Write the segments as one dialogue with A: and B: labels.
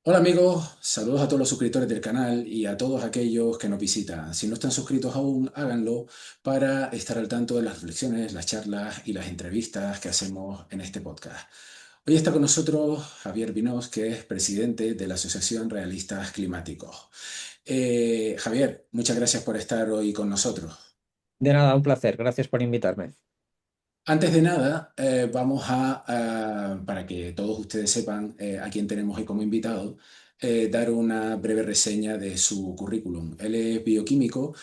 A: Hola amigos, saludos a todos los suscriptores del canal y a todos aquellos que nos visitan. Si no están suscritos aún, háganlo para estar al tanto de las reflexiones, las charlas y las entrevistas que hacemos en este podcast. Hoy está con nosotros Javier Vinós, que es presidente de la Asociación Realistas Climáticos. Javier, muchas gracias por estar hoy con nosotros.
B: De nada, un placer. Gracias por invitarme.
A: Antes de nada, para que todos ustedes sepan a quién tenemos hoy como invitado, dar una breve reseña de su currículum. Él es bioquímico,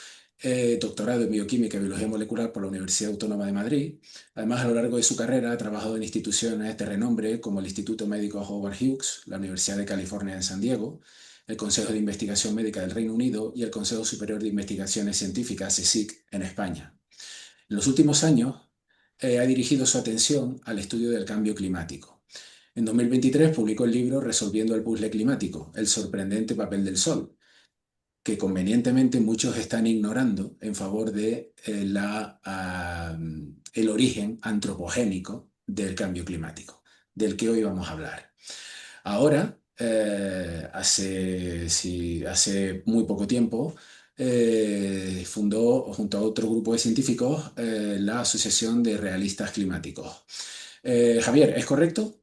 A: doctorado en bioquímica y biología molecular por la Universidad Autónoma de Madrid. Además, a lo largo de su carrera ha trabajado en instituciones de renombre como el Instituto Médico Howard Hughes, la Universidad de California en San Diego, el Consejo de Investigación Médica del Reino Unido y el Consejo Superior de Investigaciones Científicas, CSIC, en España. En los últimos años, ha dirigido su atención al estudio del cambio climático. En 2023 publicó el libro Resolviendo el puzzle climático, el sorprendente papel del Sol, que convenientemente muchos están ignorando en favor de el origen antropogénico del cambio climático, del que hoy vamos a hablar. Ahora, hace muy poco tiempo, fundó junto a otro grupo de científicos la Asociación de Realistas Climáticos. Javier, ¿es correcto?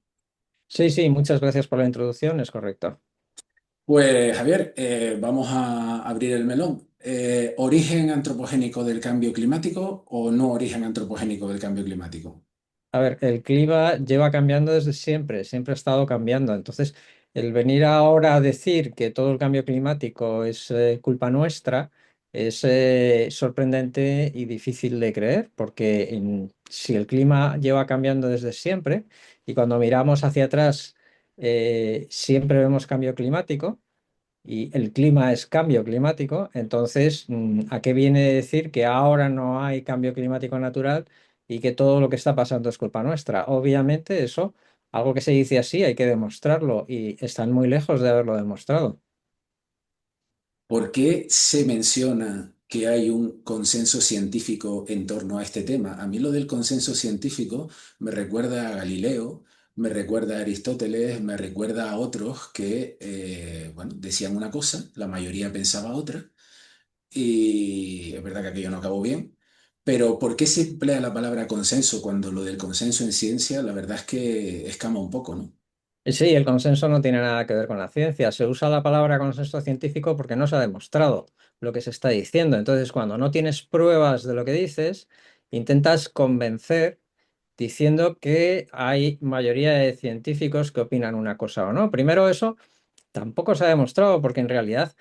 B: Sí, sí, muchas gracias por la introducción, es correcto.
A: Pues Javier, vamos a abrir el melón. ¿Origen antropogénico del cambio climático o no origen antropogénico del cambio climático?
B: A ver, el clima lleva cambiando desde siempre, siempre ha estado cambiando. Entonces, el venir ahora a decir que todo el cambio climático es culpa nuestra es sorprendente y difícil de creer, porque si el clima lleva cambiando desde siempre y cuando miramos hacia atrás siempre vemos cambio climático. Y el clima es cambio climático, entonces, ¿a qué viene decir que ahora no hay cambio climático natural y que todo lo que está pasando es culpa nuestra? Obviamente eso, algo que se dice así, hay que demostrarlo y están muy lejos de haberlo demostrado.
A: ¿Por qué se menciona que hay un consenso científico en torno a este tema? A mí lo del consenso científico me recuerda a Galileo, me recuerda a Aristóteles, me recuerda a otros que, bueno, decían una cosa, la mayoría pensaba otra, y es verdad que aquello no acabó bien. Pero ¿por qué se emplea la palabra consenso cuando lo del consenso en ciencia, la verdad es que escama un poco, ¿no?
B: Sí, el consenso no tiene nada que ver con la ciencia. Se usa la palabra consenso científico porque no se ha demostrado lo que se está diciendo. Entonces, cuando no tienes pruebas de lo que dices, intentas convencer diciendo que hay mayoría de científicos que opinan una cosa o no. Primero, eso tampoco se ha demostrado porque en realidad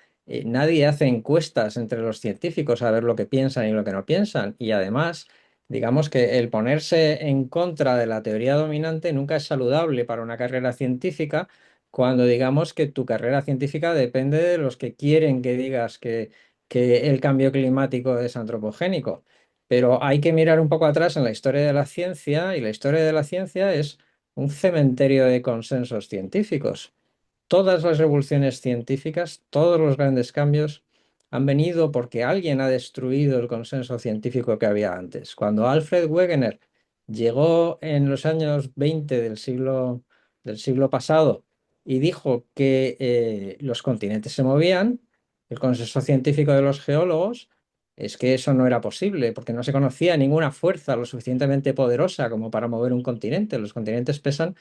B: nadie hace encuestas entre los científicos a ver lo que piensan y lo que no piensan. Y además, digamos que el ponerse en contra de la teoría dominante nunca es saludable para una carrera científica cuando digamos que tu carrera científica depende de los que quieren que digas que el cambio climático es antropogénico. Pero hay que mirar un poco atrás en la historia de la ciencia y la historia de la ciencia es un cementerio de consensos científicos. Todas las revoluciones científicas, todos los grandes cambios han venido porque alguien ha destruido el consenso científico que había antes. Cuando Alfred Wegener llegó en los años 20 del siglo pasado y dijo que los continentes se movían, el consenso científico de los geólogos es que eso no era posible porque no se conocía ninguna fuerza lo suficientemente poderosa como para mover un continente. Los continentes pesan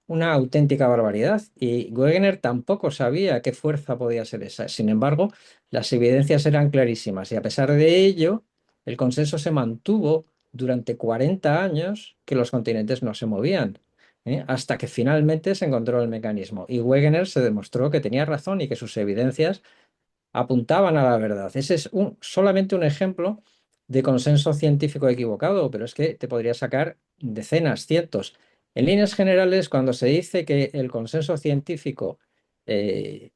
B: una auténtica barbaridad. Y Wegener tampoco sabía qué fuerza podía ser esa. Sin embargo, las evidencias eran clarísimas y a pesar de ello, el consenso se mantuvo durante 40 años que los continentes no se movían, hasta que finalmente se encontró el mecanismo. Y Wegener se demostró que tenía razón y que sus evidencias apuntaban a la verdad. Ese es solamente un ejemplo de consenso científico equivocado, pero es que te podría sacar decenas, cientos. En líneas generales, cuando se dice que el consenso científico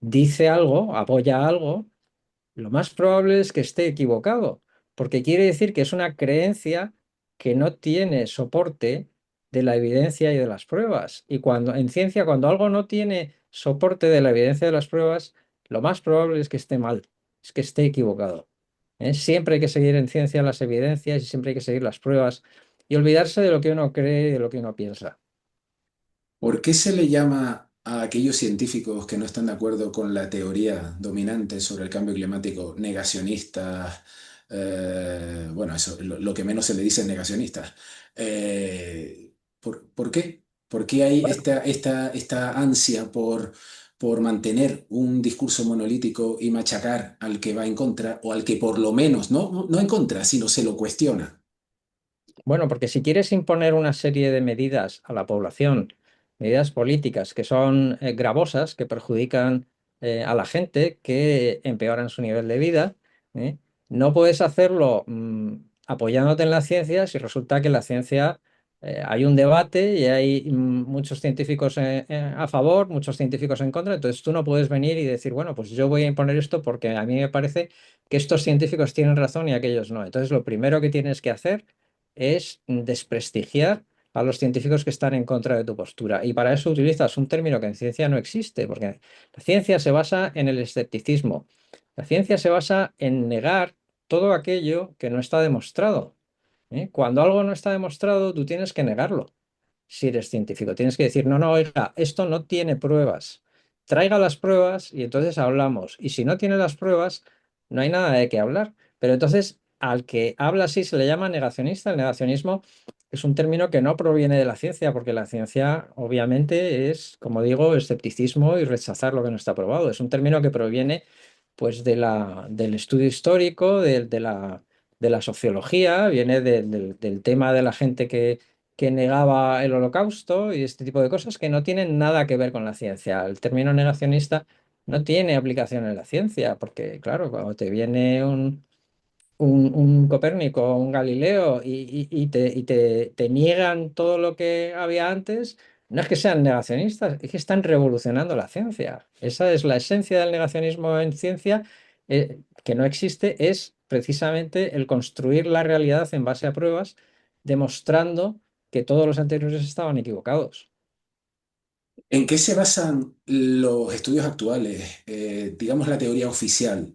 B: dice algo, apoya algo, lo más probable es que esté equivocado, porque quiere decir que es una creencia que no tiene soporte de la evidencia y de las pruebas. Y cuando en ciencia, cuando algo no tiene soporte de la evidencia y de las pruebas, lo más probable es que esté mal, es que esté equivocado. Siempre hay que seguir en ciencia las evidencias y siempre hay que seguir las pruebas y olvidarse de lo que uno cree y de lo que uno piensa.
A: ¿Por qué se le llama a aquellos científicos que no están de acuerdo con la teoría dominante sobre el cambio climático, negacionistas, bueno, eso, lo que menos se le dice es negacionistas. ¿Por qué? ¿Por qué hay
B: Bueno,
A: esta ansia por mantener un discurso monolítico y machacar al que va en contra o al que por lo menos, no en contra, sino se lo cuestiona?
B: Bueno, porque si quieres imponer una serie de medidas a la población, medidas políticas que son gravosas, que perjudican a la gente, que empeoran su nivel de vida, ¿eh? No puedes hacerlo apoyándote en la ciencia si resulta que en la ciencia hay un debate y hay muchos científicos a favor, muchos científicos en contra. Entonces tú no puedes venir y decir, bueno, pues yo voy a imponer esto porque a mí me parece que estos científicos tienen razón y aquellos no. Entonces lo primero que tienes que hacer es desprestigiar a los científicos que están en contra de tu postura. Y para eso utilizas un término que en ciencia no existe, porque la ciencia se basa en el escepticismo. La ciencia se basa en negar todo aquello que no está demostrado. ¿Eh? Cuando algo no está demostrado, tú tienes que negarlo. Si eres científico, tienes que decir, no, no, oiga, esto no tiene pruebas. Traiga las pruebas y entonces hablamos. Y si no tiene las pruebas, no hay nada de qué hablar. Pero entonces, al que habla así se le llama negacionista. El negacionismo es un término que no proviene de la ciencia, porque la ciencia obviamente es, como digo, escepticismo y rechazar lo que no está probado. Es un término que proviene pues del estudio histórico, de la sociología, viene del tema de la gente que negaba el holocausto y este tipo de cosas que no tienen nada que ver con la ciencia. El término negacionista no tiene aplicación en la ciencia, porque claro, cuando te viene un Copérnico o un Galileo te niegan todo lo que había antes, no es que sean negacionistas, es que están revolucionando la ciencia. Esa es la esencia del negacionismo en ciencia, que no existe, es precisamente el construir la realidad en base a pruebas, demostrando que todos los anteriores estaban equivocados.
A: ¿En qué se basan los estudios actuales, digamos la teoría oficial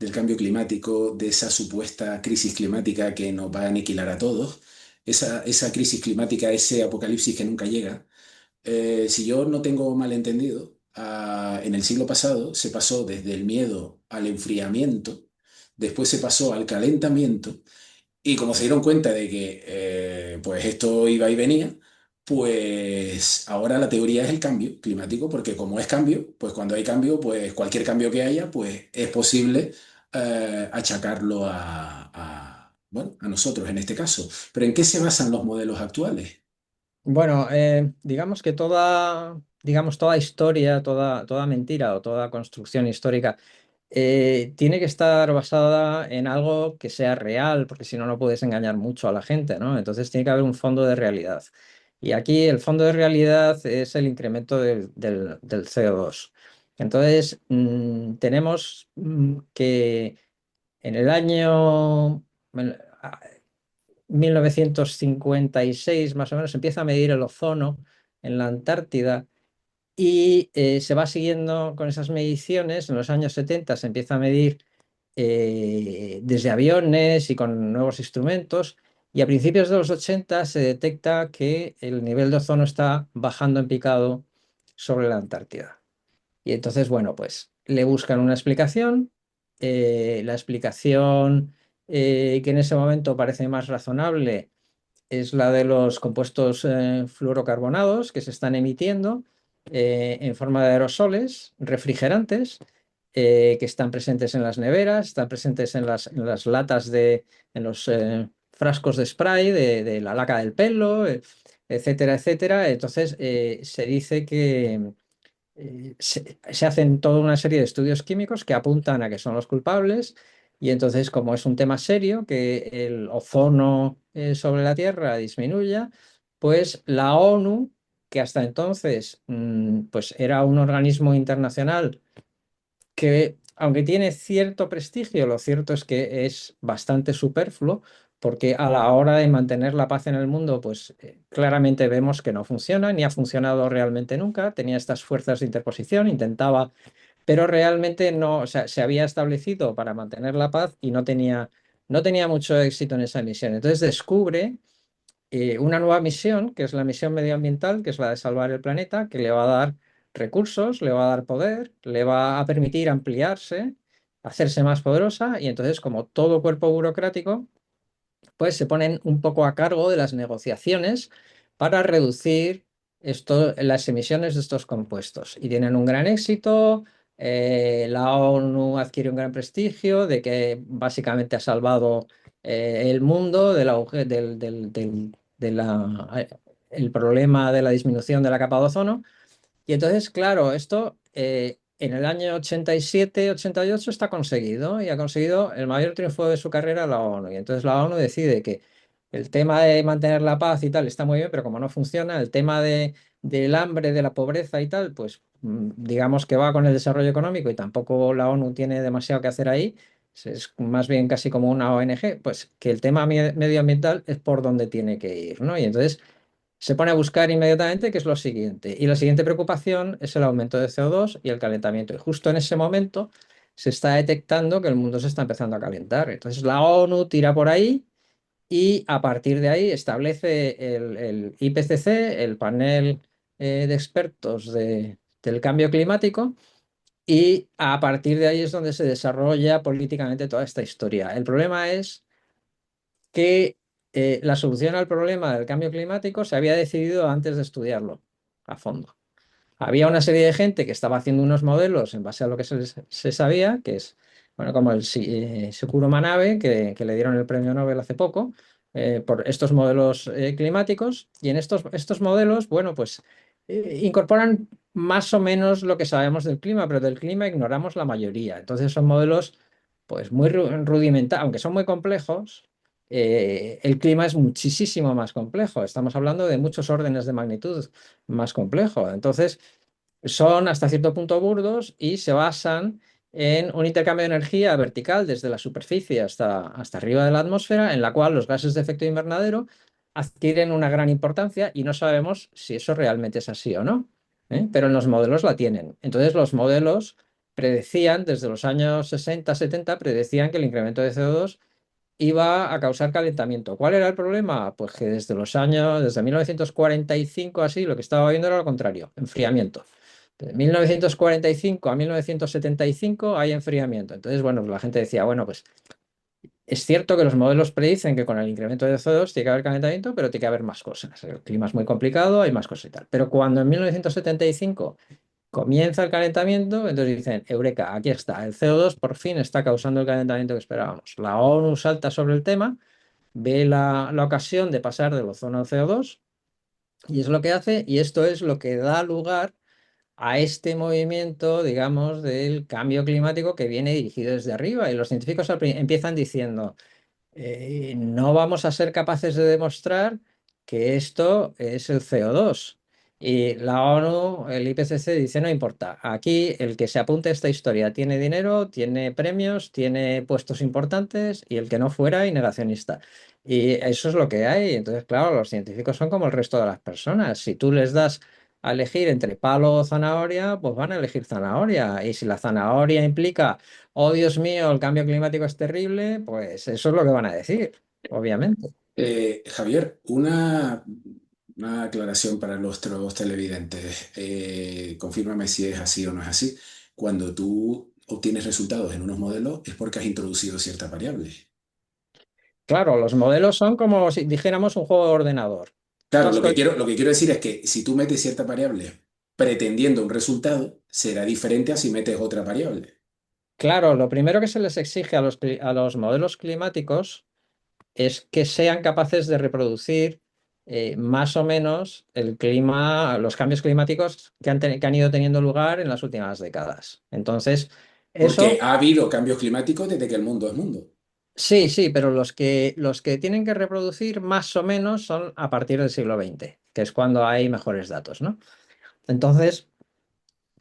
A: del cambio climático, de esa supuesta crisis climática que nos va a aniquilar a todos? Esa crisis climática, ese apocalipsis que nunca llega. Si yo no tengo mal entendido, en el siglo pasado se pasó desde el miedo al enfriamiento, después se pasó al calentamiento y como se dieron cuenta de que pues esto iba y venía, pues ahora la teoría es el cambio climático, porque como es cambio, pues cuando hay cambio, pues cualquier cambio que haya, pues es posible achacarlo bueno, a nosotros en este caso. Pero ¿en qué se basan los modelos actuales?
B: Bueno, digamos, toda historia, toda mentira o toda construcción histórica tiene que estar basada en algo que sea real, porque si no, no puedes engañar mucho a la gente, ¿no? Entonces tiene que haber un fondo de realidad. Y aquí el fondo de realidad es el incremento del CO2. Entonces, tenemos que en el año... bueno, 1956 más o menos empieza a medir el ozono en la Antártida y se va siguiendo con esas mediciones. En los años 70 se empieza a medir desde aviones y con nuevos instrumentos y a principios de los 80 se detecta que el nivel de ozono está bajando en picado sobre la Antártida. Y entonces, bueno, pues le buscan una explicación. La explicación que en ese momento parece más razonable es la de los compuestos fluorocarbonados que se están emitiendo en forma de aerosoles refrigerantes que están presentes en las neveras, están presentes en las latas en los frascos de spray de la laca del pelo, etcétera, etcétera. Entonces se dice que se hacen toda una serie de estudios químicos que apuntan a que son los culpables y entonces como es un tema serio, que el ozono sobre la Tierra disminuya, pues la ONU, que hasta entonces pues era un organismo internacional que aunque tiene cierto prestigio, lo cierto es que es bastante superfluo, porque a la hora de mantener la paz en el mundo, pues claramente vemos que no funciona, ni ha funcionado realmente nunca. Tenía estas fuerzas de interposición, intentaba, pero realmente no, o sea, se había establecido para mantener la paz y no tenía mucho éxito en esa misión. Entonces descubre una nueva misión, que es la misión medioambiental, que es la de salvar el planeta, que le va a dar recursos, le va a dar poder, le va a permitir ampliarse, hacerse más poderosa y entonces, como todo cuerpo burocrático, pues se ponen un poco a cargo de las negociaciones para reducir las emisiones de estos compuestos. Y tienen un gran éxito. La ONU adquiere un gran prestigio de que básicamente ha salvado el mundo el problema de la disminución de la capa de ozono. Y entonces, claro, esto en el año 87, 88 está conseguido y ha conseguido el mayor triunfo de su carrera la ONU. Y entonces la ONU decide que el tema de mantener la paz y tal está muy bien, pero como no funciona, el tema del hambre, de la pobreza y tal, pues digamos que va con el desarrollo económico y tampoco la ONU tiene demasiado que hacer ahí. Es más bien casi como una ONG, pues que el tema medioambiental es por donde tiene que ir, ¿no? Y entonces se pone a buscar inmediatamente qué es lo siguiente. Y la siguiente preocupación es el aumento de CO2 y el calentamiento. Y justo en ese momento se está detectando que el mundo se está empezando a calentar. Entonces la ONU tira por ahí y a partir de ahí establece el IPCC, el panel de expertos del cambio climático. Y a partir de ahí es donde se desarrolla políticamente toda esta historia. El problema es que la solución al problema del cambio climático se había decidido antes de estudiarlo a fondo. Había una serie de gente que estaba haciendo unos modelos en base a lo que se sabía, que es, bueno, como el Shiguro Manabe, que le dieron el premio Nobel hace poco, por estos modelos climáticos. Y en estos modelos, bueno, pues incorporan más o menos lo que sabemos del clima, pero del clima ignoramos la mayoría. Entonces son modelos, pues muy rudimentarios, aunque son muy complejos. El clima es muchísimo más complejo. Estamos hablando de muchos órdenes de magnitud más complejo. Entonces, son hasta cierto punto burdos y se basan en un intercambio de energía vertical desde la superficie hasta arriba de la atmósfera, en la cual los gases de efecto invernadero adquieren una gran importancia y no sabemos si eso realmente es así o no, ¿eh? Pero en los modelos la tienen. Entonces, los modelos predecían, desde los años 60, 70, predecían que el incremento de CO2 iba a causar calentamiento. ¿Cuál era el problema? Pues que desde 1945 así, lo que estaba viendo era lo contrario, enfriamiento. De 1945 a 1975 hay enfriamiento. Entonces, bueno, pues la gente decía, bueno, pues es cierto que los modelos predicen que con el incremento de CO2 tiene que haber calentamiento, pero tiene que haber más cosas. El clima es muy complicado, hay más cosas y tal. Pero cuando en 1975 comienza el calentamiento, entonces dicen, Eureka, aquí está, el CO2 por fin está causando el calentamiento que esperábamos. La ONU salta sobre el tema, ve la ocasión de pasar del ozono al CO2 y es lo que hace, y esto es lo que da lugar a este movimiento, digamos, del cambio climático que viene dirigido desde arriba. Y los científicos empiezan diciendo, no vamos a ser capaces de demostrar que esto es el CO2. Y la ONU, el IPCC dice, no importa, aquí el que se apunte a esta historia tiene dinero, tiene premios, tiene puestos importantes y el que no fuera y negacionista. Y eso es lo que hay. Entonces, claro, los científicos son como el resto de las personas. Si tú les das a elegir entre palo o zanahoria, pues van a elegir zanahoria. Y si la zanahoria implica oh Dios mío, el cambio climático es terrible, pues eso es lo que van a decir, obviamente.
A: Javier, una aclaración para nuestros televidentes. Confírmame si es así o no es así. Cuando tú obtienes resultados en unos modelos es porque has introducido ciertas variables.
B: Claro, los modelos son como si dijéramos un juego de ordenador. Tú
A: Claro,
B: has co-
A: lo que quiero decir es que si tú metes ciertas variables pretendiendo un resultado, será diferente a si metes otra variable.
B: Claro, lo primero que se les exige a los modelos climáticos es que sean capaces de reproducir más o menos el clima, los cambios climáticos que han ido teniendo lugar en las últimas décadas. Entonces,
A: Porque
B: eso
A: ha habido cambios climáticos desde que el mundo es mundo.
B: sí, sí, pero los que tienen que reproducir más o menos son a partir del siglo XX, que es cuando hay mejores datos, ¿no? Entonces,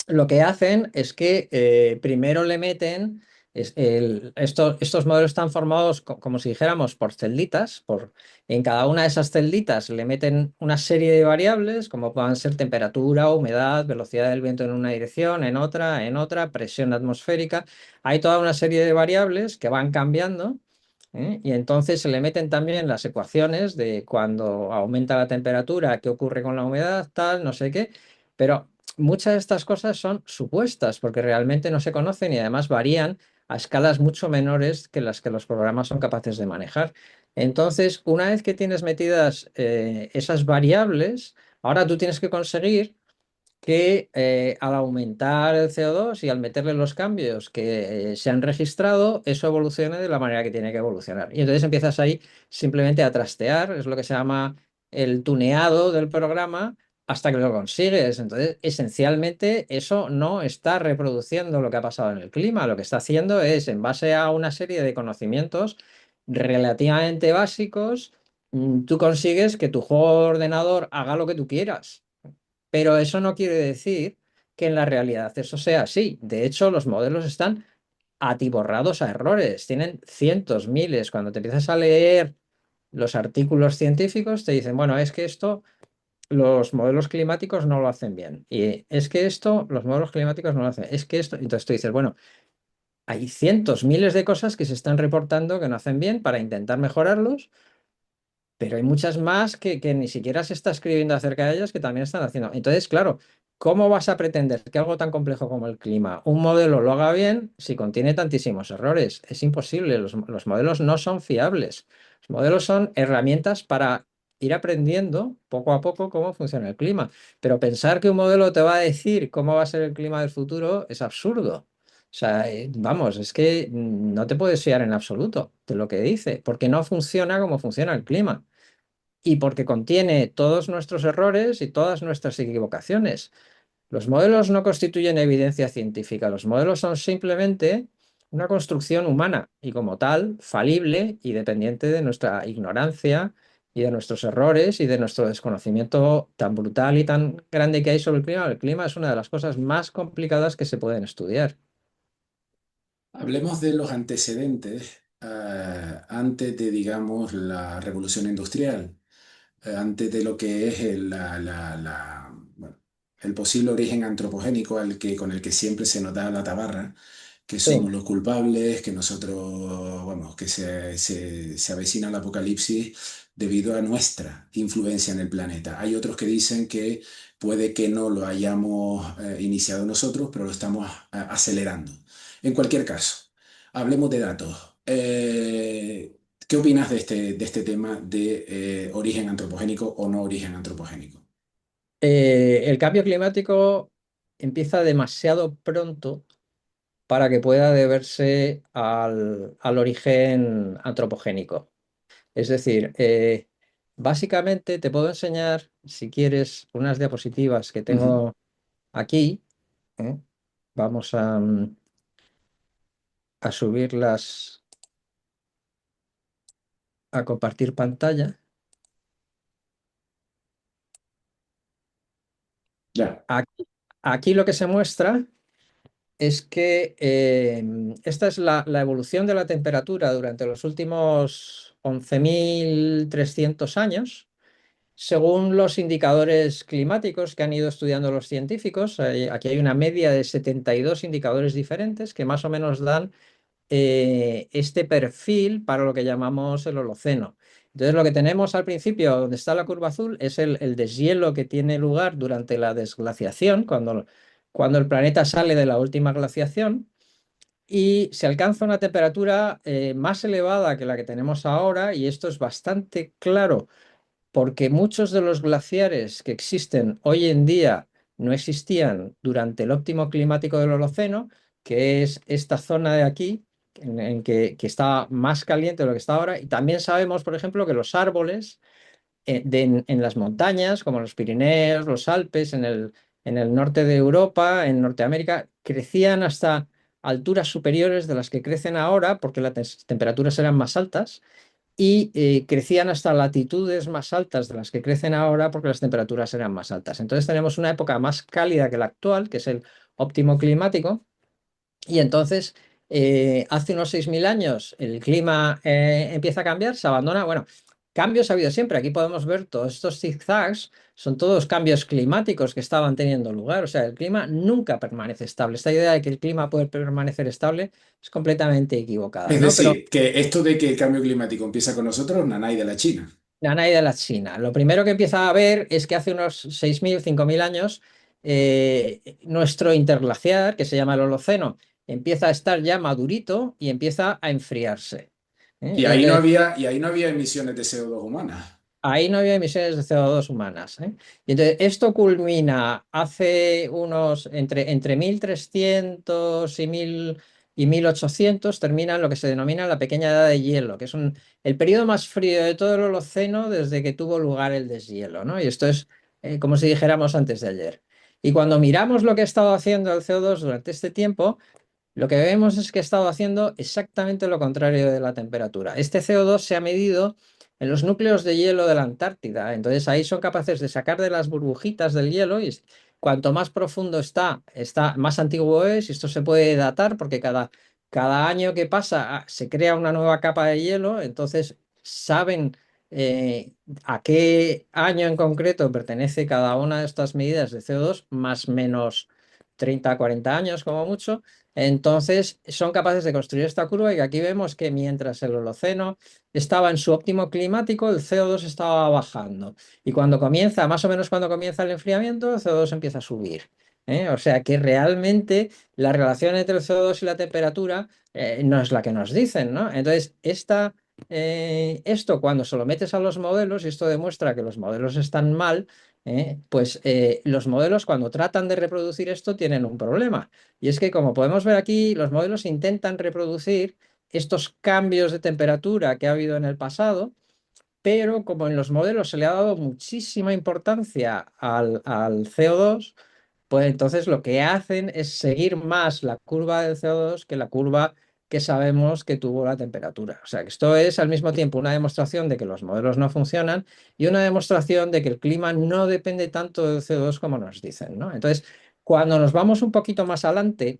B: lo que hacen es que primero le meten, estos modelos están formados como si dijéramos por celditas, en cada una de esas celditas le meten una serie de variables, como puedan ser temperatura, humedad, velocidad del viento en una dirección, en otra, presión atmosférica. Hay toda una serie de variables que van cambiando. Y entonces se le meten también las ecuaciones de cuando aumenta la temperatura, qué ocurre con la humedad, tal, no sé qué. Pero muchas de estas cosas son supuestas porque realmente no se conocen y además varían a escalas mucho menores que las que los programas son capaces de manejar. Entonces, una vez que tienes metidas esas variables, ahora tú tienes que conseguir que al aumentar el CO2 y al meterle los cambios que se han registrado, eso evolucione de la manera que tiene que evolucionar. Y entonces empiezas ahí simplemente a trastear, es lo que se llama el tuneado del programa, hasta que lo consigues. Entonces, esencialmente, eso no está reproduciendo lo que ha pasado en el clima, lo que está haciendo es, en base a una serie de conocimientos relativamente básicos, tú consigues que tu juego de ordenador haga lo que tú quieras. Pero eso no quiere decir que en la realidad eso sea así. De hecho, los modelos están atiborrados a errores. Tienen cientos, miles. Cuando te empiezas a leer los artículos científicos, te dicen, bueno, es que esto los modelos climáticos no lo hacen bien. Y es que esto, los modelos climáticos no lo hacen. Es que esto, entonces tú dices, bueno, hay cientos, miles de cosas que se están reportando que no hacen bien para intentar mejorarlos, pero hay muchas más que ni siquiera se está escribiendo acerca de ellas que también están haciendo. Entonces, claro, ¿cómo vas a pretender que algo tan complejo como el clima, un modelo lo haga bien si contiene tantísimos errores? Es imposible, los modelos no son fiables. Los modelos son herramientas para ir aprendiendo poco a poco cómo funciona el clima. Pero pensar que un modelo te va a decir cómo va a ser el clima del futuro es absurdo. O sea, vamos, es que no te puedes fiar en absoluto de lo que dice, porque no funciona como funciona el clima y porque contiene todos nuestros errores y todas nuestras equivocaciones. Los modelos no constituyen evidencia científica, los modelos son simplemente una construcción humana y como tal, falible y dependiente de nuestra ignorancia y de nuestros errores y de nuestro desconocimiento tan brutal y tan grande que hay sobre el clima. El clima es una de las cosas más complicadas que se pueden estudiar.
A: Hablemos de los antecedentes antes de, digamos, la revolución industrial, antes de lo que es bueno, el posible origen antropogénico con el que siempre se nos da la tabarra, que
B: Sí.
A: somos los culpables, que nosotros, vamos, que se avecina el apocalipsis debido a nuestra influencia en el planeta. Hay otros que dicen que puede que no lo hayamos iniciado nosotros, pero lo estamos acelerando. En cualquier caso, hablemos de datos. ¿Qué opinas de este tema de origen antropogénico o no origen antropogénico?
B: El cambio climático empieza demasiado pronto para que pueda deberse al origen antropogénico. Es decir, básicamente te puedo enseñar, si quieres, unas diapositivas que
A: Ujú.
B: tengo aquí. ¿Eh? Vamos a subirlas a compartir pantalla.
A: Ya.
B: Aquí, aquí lo que se muestra es que esta es la evolución de la temperatura durante los últimos 11.300 años. Según los indicadores climáticos que han ido estudiando los científicos, aquí hay una media de 72 indicadores diferentes que más o menos dan este perfil para lo que llamamos el Holoceno. Entonces, lo que tenemos al principio, donde está la curva azul, es el deshielo que tiene lugar durante la desglaciación, cuando el planeta sale de la última glaciación y se alcanza una temperatura más elevada que la que tenemos ahora, y esto es bastante claro porque muchos de los glaciares que existen hoy en día no existían durante el óptimo climático del Holoceno, que es esta zona de aquí, que está más caliente de lo que está ahora. Y también sabemos, por ejemplo, que los árboles en las montañas, como los Pirineos, los Alpes, en el norte de Europa, en Norteamérica, crecían hasta alturas superiores de las que crecen ahora, porque las temperaturas eran más altas y crecían hasta latitudes más altas de las que crecen ahora porque las temperaturas eran más altas. Entonces tenemos una época más cálida que la actual, que es el óptimo climático, y entonces hace unos 6.000 años el clima empieza a cambiar, se abandona. Bueno, cambios ha habido siempre. Aquí podemos ver todos estos zigzags, son todos cambios climáticos que estaban teniendo lugar. O sea, el clima nunca permanece estable. Esta idea de que el clima puede permanecer estable es completamente equivocada,
A: Es
B: ¿no? Pero
A: decir, que esto de que el cambio climático empieza con nosotros, nanay de la China.
B: Nanay de la China. Lo primero que empieza a ver es que hace unos 6.000, 5.000 años nuestro interglaciar, que se llama el Holoceno, empieza a estar ya madurito y empieza a enfriarse.
A: Y
B: Y entonces,
A: y ahí no había emisiones de CO2 humanas.
B: ahí no había emisiones de CO2 humanas, ¿eh? Y entonces esto culmina hace entre 1300 y 1800, termina en lo que se denomina la pequeña edad de hielo, que es el periodo más frío de todo el Holoceno desde que tuvo lugar el deshielo, ¿no? Y esto es como si dijéramos antes de ayer. Y cuando miramos lo que ha estado haciendo el CO2 durante este tiempo, lo que vemos es que ha estado haciendo exactamente lo contrario de la temperatura. Este CO2 se ha medido en los núcleos de hielo de la Antártida. Entonces ahí son capaces de sacar de las burbujitas del hielo y cuanto más profundo está, más antiguo es. Y esto se puede datar porque cada año que pasa se crea una nueva capa de hielo. Entonces saben a qué año en concreto pertenece cada una de estas medidas de CO2, más o menos 30, 40 años como mucho. Entonces, son capaces de construir esta curva y aquí vemos que mientras el Holoceno estaba en su óptimo climático, el CO2 estaba bajando. Y cuando comienza, más o menos cuando comienza el enfriamiento, el CO2 empieza a subir. O sea que realmente la relación entre el CO2 y la temperatura no es la que nos dicen, ¿no? Entonces, esto cuando se lo metes a los modelos, y esto demuestra que los modelos están mal, pues los modelos cuando tratan de reproducir esto tienen un problema. Y es que, como podemos ver aquí, los modelos intentan reproducir estos cambios de temperatura que ha habido en el pasado, pero como en los modelos se le ha dado muchísima importancia al CO2, pues entonces lo que hacen es seguir más la curva del CO2 que la curva que sabemos que tuvo la temperatura. O sea que esto es al mismo tiempo una demostración de que los modelos no funcionan y una demostración de que el clima no depende tanto del CO2 como nos dicen, ¿no? Entonces, cuando nos vamos un poquito más adelante,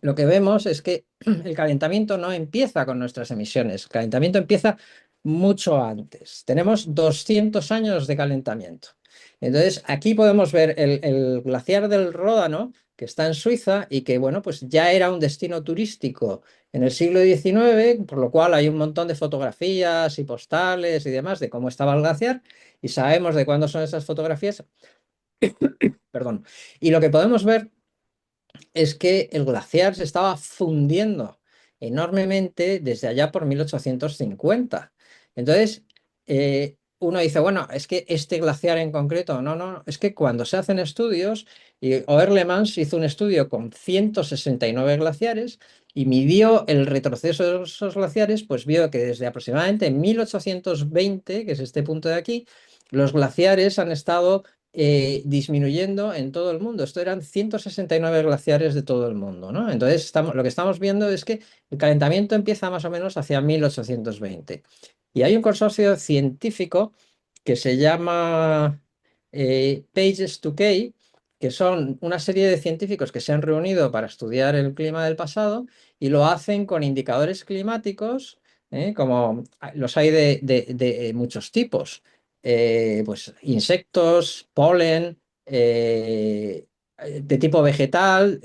B: lo que vemos es que el calentamiento no empieza con nuestras emisiones, el calentamiento empieza mucho antes. Tenemos 200 años de calentamiento. Entonces, aquí podemos ver el glaciar del Ródano, que está en Suiza y que, bueno, pues ya era un destino turístico en el siglo XIX, por lo cual hay un montón de fotografías y postales y demás de cómo estaba el glaciar y sabemos de cuándo son esas fotografías, perdón. Y lo que podemos ver es que el glaciar se estaba fundiendo enormemente desde allá por 1850. Entonces, uno dice, bueno, es que este glaciar en concreto, no, es que cuando se hacen estudios, y Oerlemans hizo un estudio con 169 glaciares y midió el retroceso de esos glaciares, pues vio que desde aproximadamente 1820, que es este punto de aquí, los glaciares han estado disminuyendo en todo el mundo. Esto eran 169 glaciares de todo el mundo, ¿no? Entonces, lo que estamos viendo es que el calentamiento empieza más o menos hacia 1820. Y hay un consorcio científico que se llama Pages 2K, que son una serie de científicos que se han reunido para estudiar el clima del pasado y lo hacen con indicadores climáticos, como los hay de muchos tipos, pues insectos, polen, de tipo vegetal,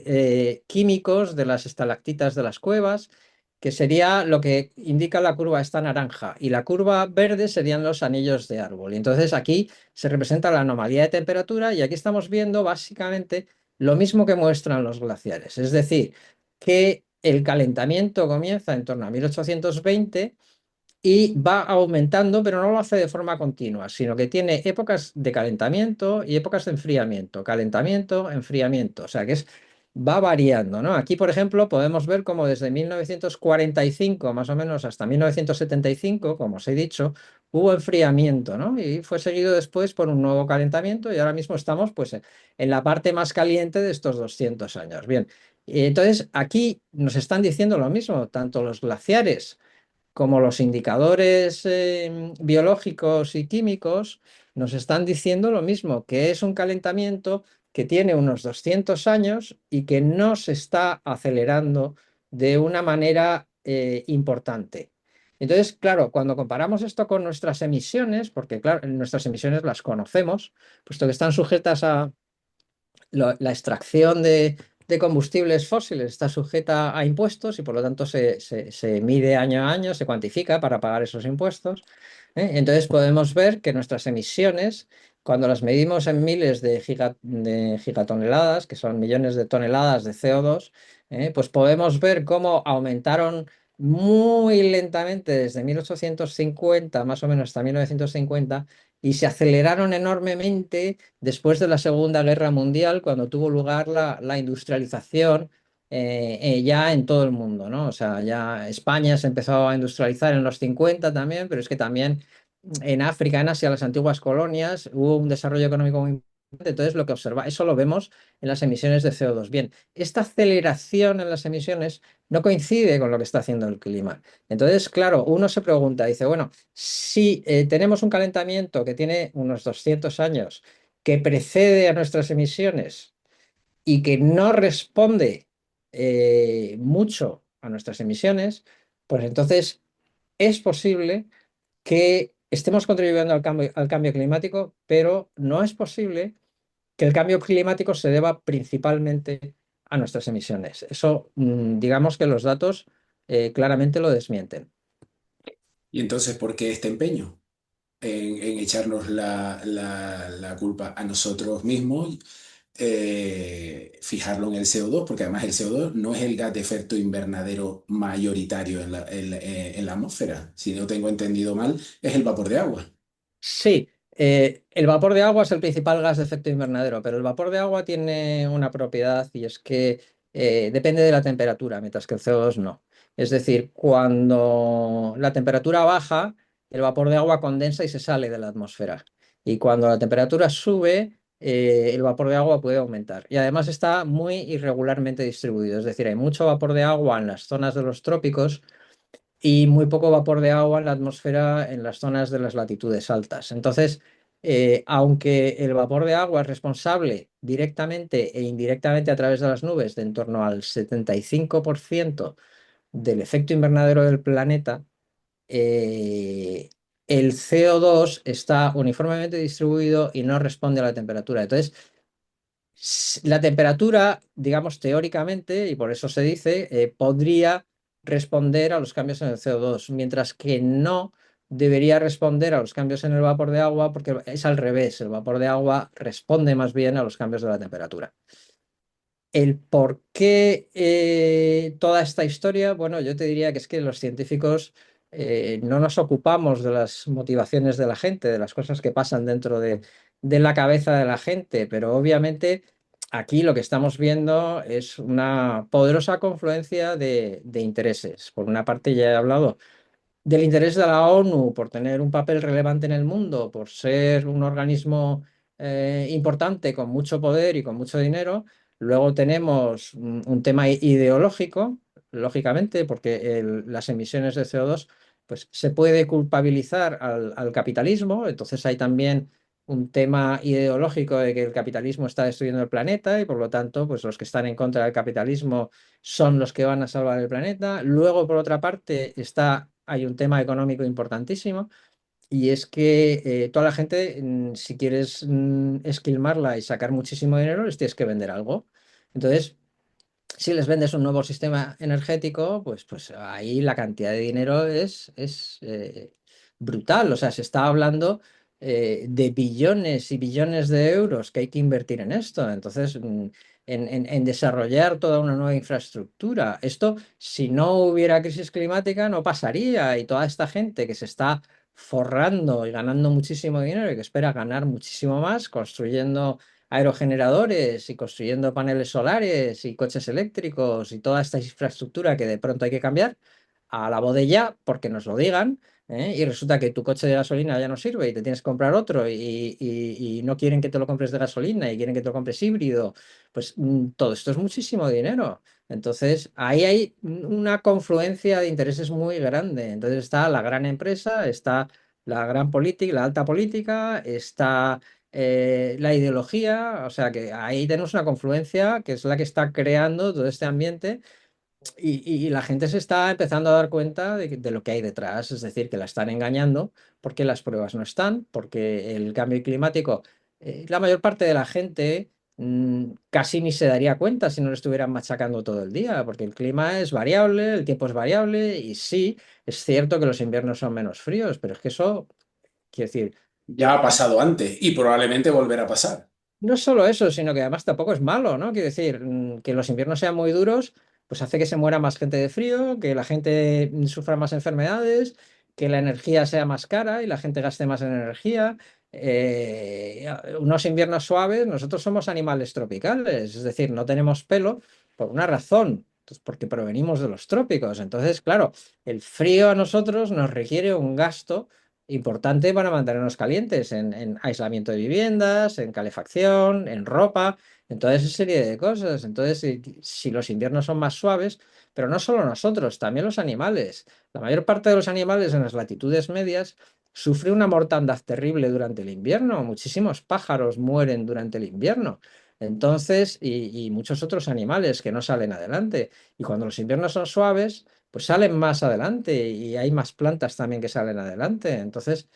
B: químicos de las estalactitas de las cuevas, que sería lo que indica la curva esta naranja, y la curva verde serían los anillos de árbol. Y entonces aquí se representa la anomalía de temperatura y aquí estamos viendo básicamente lo mismo que muestran los glaciares, es decir, que el calentamiento comienza en torno a 1820 y va aumentando, pero no lo hace de forma continua, sino que tiene épocas de calentamiento y épocas de enfriamiento, calentamiento, enfriamiento, o sea que va variando, ¿no? Aquí, por ejemplo, podemos ver cómo desde 1945 más o menos hasta 1975, como os he dicho, hubo enfriamiento, ¿no? Y fue seguido después por un nuevo calentamiento y ahora mismo estamos pues en la parte más caliente de estos 200 años. Bien, y entonces aquí nos están diciendo lo mismo, tanto los glaciares como los indicadores biológicos y químicos nos están diciendo lo mismo, que es un calentamiento que tiene unos 200 años y que no se está acelerando de una manera importante. Entonces, claro, cuando comparamos esto con nuestras emisiones, porque claro, nuestras emisiones las conocemos, puesto que están sujetas a la extracción de combustibles fósiles está sujeta a impuestos y por lo tanto se mide año a año, se cuantifica para pagar esos impuestos. Entonces podemos ver que nuestras emisiones cuando las medimos en miles de gigatoneladas, que son millones de toneladas de CO2, pues podemos ver cómo aumentaron muy lentamente desde 1850, más o menos hasta 1950, y se aceleraron enormemente después de la Segunda Guerra Mundial, cuando tuvo lugar la industrialización ya en todo el mundo, ¿no? O sea, ya España se empezó a industrializar en los 50 también, pero es que también en África, en Asia, las antiguas colonias, hubo un desarrollo económico muy importante. Entonces, lo que observa, eso lo vemos en las emisiones de CO2. Bien, esta aceleración en las emisiones no coincide con lo que está haciendo el clima. Entonces, claro, uno se pregunta, dice, bueno, si tenemos un calentamiento que tiene unos 200 años, que precede a nuestras emisiones y que no responde mucho a nuestras emisiones, pues entonces es posible que estemos contribuyendo al cambio climático, pero no es posible que el cambio climático se deba principalmente a nuestras emisiones. Eso, digamos que los datos claramente lo desmienten.
A: Y entonces, ¿por qué este empeño en echarnos la culpa a nosotros mismos? Fijarlo en el CO2, porque además el CO2 no es el gas de efecto invernadero mayoritario en la atmósfera. Si no tengo entendido mal, es el vapor de agua.
B: Sí, el vapor de agua es el principal gas de efecto invernadero, pero el vapor de agua tiene una propiedad y es que depende de la temperatura, mientras que el CO2 no. Es decir, cuando la temperatura baja, el vapor de agua condensa y se sale de la atmósfera. Y cuando la temperatura sube, el vapor de agua puede aumentar. Y además está muy irregularmente distribuido. Es decir, hay mucho vapor de agua en las zonas de los trópicos y muy poco vapor de agua en la atmósfera en las zonas de las latitudes altas. Entonces, aunque el vapor de agua es responsable directamente e indirectamente a través de las nubes de en torno al 75% del efecto invernadero del planeta, eh, el CO2 está uniformemente distribuido y no responde a la temperatura. Entonces, la temperatura, digamos teóricamente, y por eso se dice, podría responder a los cambios en el CO2, mientras que no debería responder a los cambios en el vapor de agua, porque es al revés, el vapor de agua responde más bien a los cambios de la temperatura. El por qué toda esta historia, bueno, yo te diría que es que los científicos no nos ocupamos de las motivaciones de la gente, de las cosas que pasan dentro de la cabeza de la gente, pero obviamente aquí lo que estamos viendo es una poderosa confluencia de intereses. Por una parte, ya he hablado del interés de la ONU por tener un papel relevante en el mundo, por ser un organismo importante con mucho poder y con mucho dinero. Luego tenemos un tema ideológico, lógicamente, porque las emisiones de CO2 pues, se puede culpabilizar al capitalismo, entonces hay también un tema ideológico de que el capitalismo está destruyendo el planeta y por lo tanto pues los que están en contra del capitalismo son los que van a salvar el planeta. Luego, por otra parte, hay un tema económico importantísimo y es que toda la gente, si quieres esquilmarla y sacar muchísimo dinero, les tienes que vender algo. Entonces, si les vendes un nuevo sistema energético, pues ahí la cantidad de dinero es brutal. O sea, se está hablando de billones y billones de euros que hay que invertir en esto. Entonces, en desarrollar toda una nueva infraestructura. Esto, si no hubiera crisis climática, no pasaría. Y toda esta gente que se está forrando y ganando muchísimo dinero y que espera ganar muchísimo más, construyendo aerogeneradores y construyendo paneles solares y coches eléctricos y toda esta infraestructura que de pronto hay que cambiar a la voz de ya porque nos lo digan, y resulta que tu coche de gasolina ya no sirve y te tienes que comprar otro y no quieren que te lo compres de gasolina y quieren que te lo compres híbrido, pues todo esto es muchísimo dinero. Entonces, ahí hay una confluencia de intereses muy grande. Entonces está la gran empresa, está la gran política, la alta política, está la ideología, o sea que ahí tenemos una confluencia que es la que está creando todo este ambiente y la gente se está empezando a dar cuenta de lo que hay detrás, es decir, que la están engañando porque las pruebas no están, porque el cambio climático, la mayor parte de la gente casi ni se daría cuenta si no lo estuvieran machacando todo el día, porque el clima es variable, el tiempo es variable y sí, es cierto que los inviernos son menos fríos, pero es que eso, quiero decir,
A: Ya ha pasado antes y probablemente volverá a pasar.
B: No solo eso, sino que además tampoco es malo, ¿no? Quiero decir, que los inviernos sean muy duros, pues hace que se muera más gente de frío, que la gente sufra más enfermedades, que la energía sea más cara y la gente gaste más en energía. Unos inviernos suaves, nosotros somos animales tropicales, es decir, no tenemos pelo por una razón, pues porque provenimos de los trópicos. Entonces, claro, el frío a nosotros nos requiere un gasto importante para mantenernos calientes en aislamiento de viviendas, en calefacción, en ropa, en toda esa serie de cosas. Entonces, si los inviernos son más suaves, pero no solo nosotros, también los animales. La mayor parte de los animales en las latitudes medias sufre una mortandad terrible durante el invierno. Muchísimos pájaros mueren durante el invierno. Entonces, y muchos otros animales que no salen adelante. Y cuando los inviernos son suaves, pues salen más adelante y hay más plantas también que salen adelante. Entonces,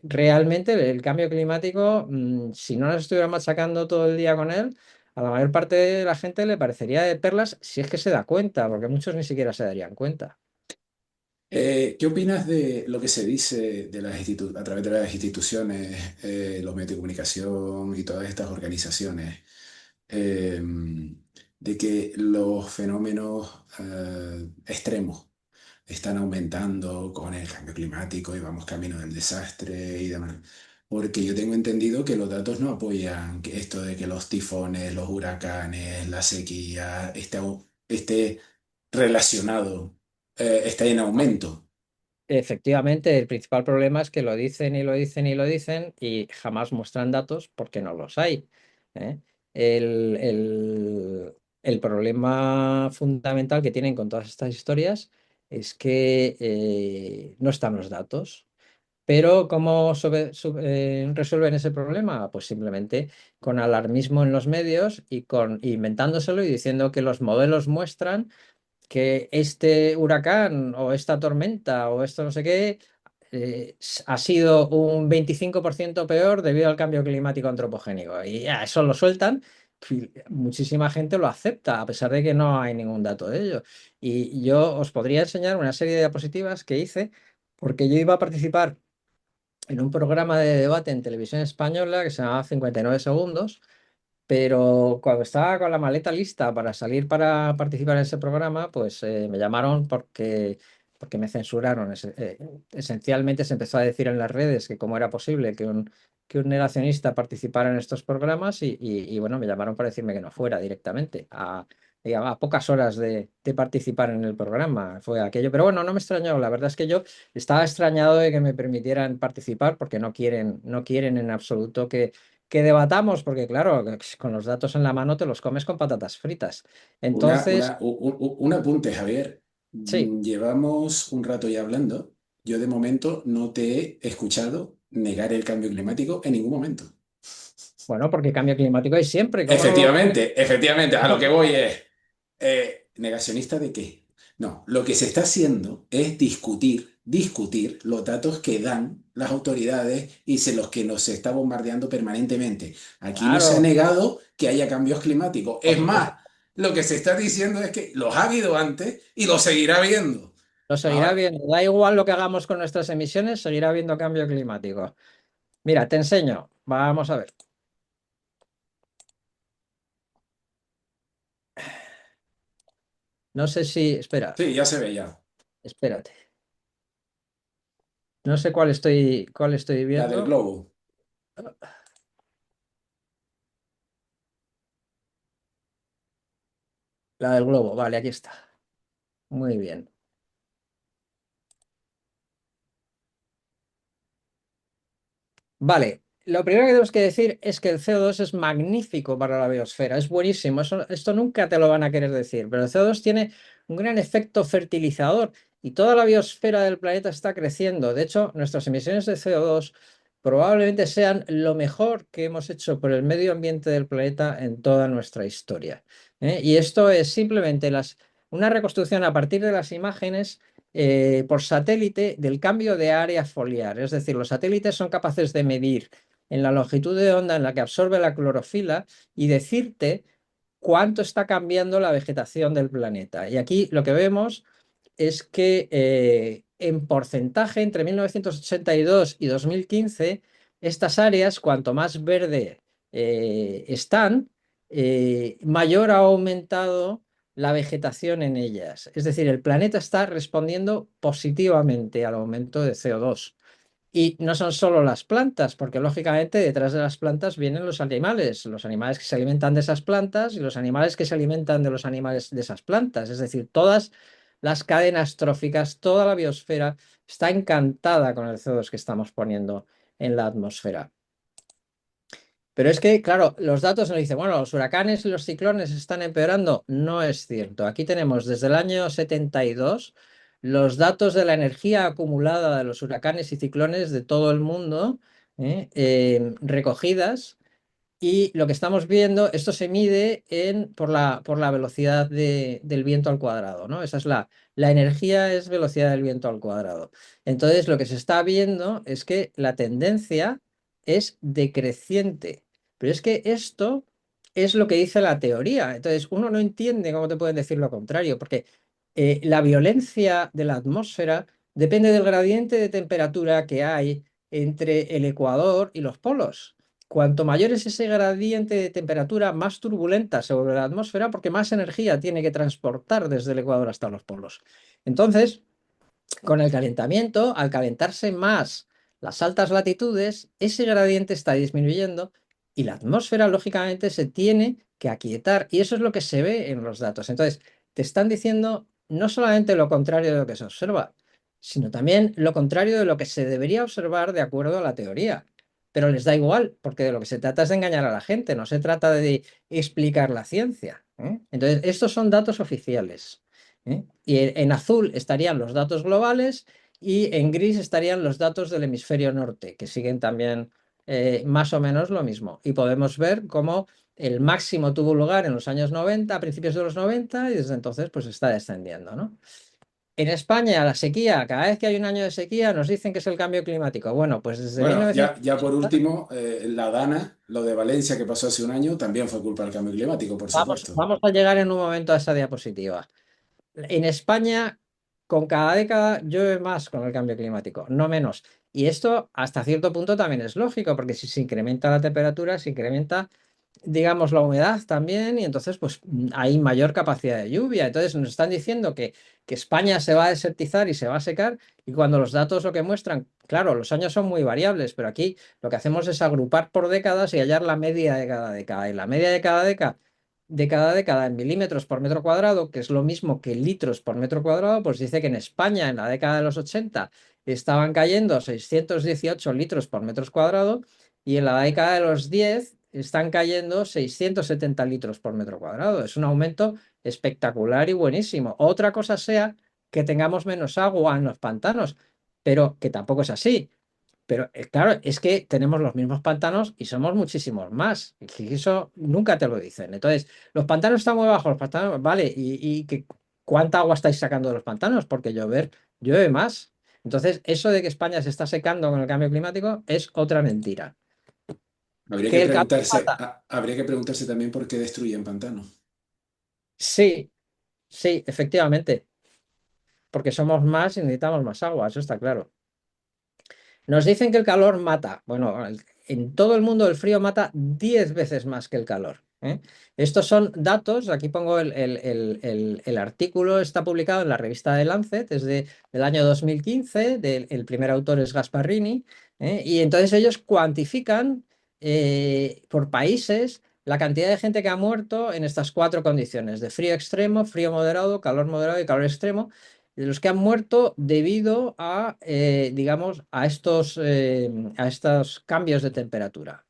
B: realmente el cambio climático, si no nos estuviera machacando todo el día con él, a la mayor parte de la gente le parecería de perlas si es que se da cuenta, porque muchos ni siquiera se darían cuenta.
A: ¿Qué opinas de lo que se dice de a través de las instituciones, los medios de comunicación y todas estas organizaciones, eh, de que los fenómenos extremos están aumentando con el cambio climático y vamos camino del desastre y demás? Porque yo tengo entendido que los datos no apoyan que esto de que los tifones, los huracanes, la sequía esté relacionado, está en aumento.
B: Efectivamente, el principal problema es que lo dicen y lo dicen y lo dicen y jamás muestran datos porque no los hay. ¿Eh? El, el- el problema fundamental que tienen con todas estas historias es que no están los datos. Pero ¿cómo resuelven ese problema? Pues simplemente con alarmismo en los medios y con inventándoselo y diciendo que los modelos muestran que este huracán o esta tormenta o esto no sé qué ha sido un 25% peor debido al cambio climático antropogénico. Y ya, eso lo sueltan. Y muchísima gente lo acepta, a pesar de que no hay ningún dato de ello. Y yo os podría enseñar una serie de diapositivas que hice, porque yo iba a participar en un programa de debate en televisión española que se llamaba 59 segundos, pero cuando estaba con la maleta lista para salir para participar en ese programa, pues me llamaron porque me censuraron. Esencialmente se empezó a decir en las redes que cómo era posible que un negacionista participara en estos programas y, bueno, me llamaron para decirme que no fuera directamente digamos, a pocas horas de participar en el programa. Fue aquello, pero bueno, no me extrañó. La verdad es que yo estaba extrañado de que me permitieran participar porque no quieren en absoluto que debatamos, porque claro, con los datos en la mano te los comes con patatas fritas. Entonces,
A: Un apunte, Javier.
B: sí,
A: Llevamos un rato ya hablando. Yo de momento no te he escuchado negar el cambio climático en ningún momento.
B: bueno, porque cambio climático hay siempre, ¿cómo no lo va a haber?
A: Efectivamente, a lo que
B: Bueno,
A: voy es, ¿negacionista de qué? No, lo que se está haciendo es discutir los datos que dan las autoridades y los que nos está bombardeando permanentemente. Aquí no se ha
B: claro,
A: negado que haya cambios climáticos.
B: por
A: Es
B: supuesto,
A: más, lo que se está diciendo es que los ha habido antes y los seguirá habiendo.
B: lo seguirá
A: Ahora,
B: viendo. Da igual lo que hagamos con nuestras emisiones, seguirá habiendo cambio climático. Mira, te enseño. Vamos a ver. No sé si, espera,
A: sí, ya se ve ya.
B: espérate. No sé cuál estoy
A: La del
B: viendo.
A: globo.
B: La del globo, vale, aquí está. Muy bien. Vale, lo primero que tenemos que decir es que el CO2 es magnífico para la biosfera, es buenísimo, esto nunca te lo van a querer decir, pero el CO2 tiene un gran efecto fertilizador y toda la biosfera del planeta está creciendo. De hecho, nuestras emisiones de CO2 probablemente sean lo mejor que hemos hecho por el medio ambiente del planeta en toda nuestra historia. Y esto es simplemente una reconstrucción a partir de las imágenes por satélite del cambio de área foliar. Es decir, los satélites son capaces de medir en la longitud de onda en la que absorbe la clorofila y decirte cuánto está cambiando la vegetación del planeta. Y aquí lo que vemos es que en porcentaje entre 1982 y 2015, estas áreas, cuanto más verde están, mayor ha aumentado la vegetación en ellas. Es decir, el planeta está respondiendo positivamente al aumento de CO2. Y no son solo las plantas, porque lógicamente detrás de las plantas vienen los animales que se alimentan de esas plantas y los animales que se alimentan de los animales de esas plantas. Es decir, todas las cadenas tróficas, toda la biosfera está encantada con el CO2 que estamos poniendo en la atmósfera. Pero es que, claro, los datos nos dicen, bueno, los huracanes y los ciclones están empeorando. No es cierto. Aquí tenemos desde el año 72 los datos de la energía acumulada de los huracanes y ciclones de todo el mundo, recogidas. Y lo que estamos viendo, esto se mide por la velocidad del viento al cuadrado, ¿no? Esa es la energía es velocidad del viento al cuadrado. Entonces, lo que se está viendo es que la tendencia es decreciente. Pero es que esto es lo que dice la teoría. Entonces, uno no entiende cómo te pueden decir lo contrario, porque la violencia de la atmósfera depende del gradiente de temperatura que hay entre el ecuador y los polos. Cuanto mayor es ese gradiente de temperatura, más turbulenta se vuelve la atmósfera porque más energía tiene que transportar desde el ecuador hasta los polos. Entonces, con el calentamiento, al calentarse más las altas latitudes, ese gradiente está disminuyendo y la atmósfera, lógicamente, se tiene que aquietar. Y eso es lo que se ve en los datos. Entonces, te están diciendo no solamente lo contrario de lo que se observa, sino también lo contrario de lo que se debería observar de acuerdo a la teoría. Pero les da igual, porque de lo que se trata es de engañar a la gente, no se trata de explicar la ciencia, ¿eh? Entonces, estos son datos oficiales, ¿eh? Y en azul estarían los datos globales y en gris estarían los datos del hemisferio norte, que siguen también más o menos lo mismo. Y podemos ver cómo el máximo tuvo lugar en los años 90, a principios de los 90, y desde entonces pues está descendiendo, ¿no? En España, la sequía, cada vez que hay un año de sequía, nos dicen que es el cambio climático. Bueno, pues desde
A: Bueno, ya por
B: 1980
A: último, la Dana, lo de Valencia que pasó hace un año, también fue culpa del cambio climático, por supuesto.
B: vamos a llegar en un momento a esa diapositiva. En España, con cada década llueve más con el cambio climático, no menos. Y esto hasta cierto punto también es lógico, porque si se incrementa la temperatura, se incrementa, digamos, la humedad también, y entonces pues hay mayor capacidad de lluvia. Entonces nos están diciendo que España se va a desertizar y se va a secar, y cuando los datos lo que muestran, claro, los años son muy variables, pero aquí lo que hacemos es agrupar por décadas y hallar la media de cada década. Y la media de cada década en milímetros por metro cuadrado, que es lo mismo que litros por metro cuadrado, pues dice que en España en la década de los 80 estaban cayendo 618 litros por metro cuadrado y en la década de los 10 están cayendo 670 litros por metro cuadrado. Es un aumento espectacular y buenísimo. Otra cosa sea que tengamos menos agua en los pantanos, pero que tampoco es así. Pero claro, es que tenemos los mismos pantanos y somos muchísimos más. Y que eso nunca te lo dicen. Entonces, los pantanos están muy bajos, los pantanos, vale, ¿cuánta agua estáis sacando de los pantanos? Porque llueve más. Entonces, eso de que España se está secando con el cambio climático es otra mentira. ¿Que el calor mata?
A: Habría que preguntarse también por qué destruyen pantanos.
B: Sí, sí, efectivamente, porque somos más y necesitamos más agua, eso está claro. Nos dicen que el calor mata. Bueno, en todo el mundo el frío mata 10 veces más que el calor, ¿eh? Estos son datos, aquí pongo el artículo, está publicado en la revista de Lancet, es del año 2015, el primer autor es Gasparrini, y entonces ellos cuantifican por países la cantidad de gente que ha muerto en estas cuatro condiciones, de frío extremo, frío moderado y calor extremo, de los que han muerto debido a, digamos, a estos cambios de temperatura.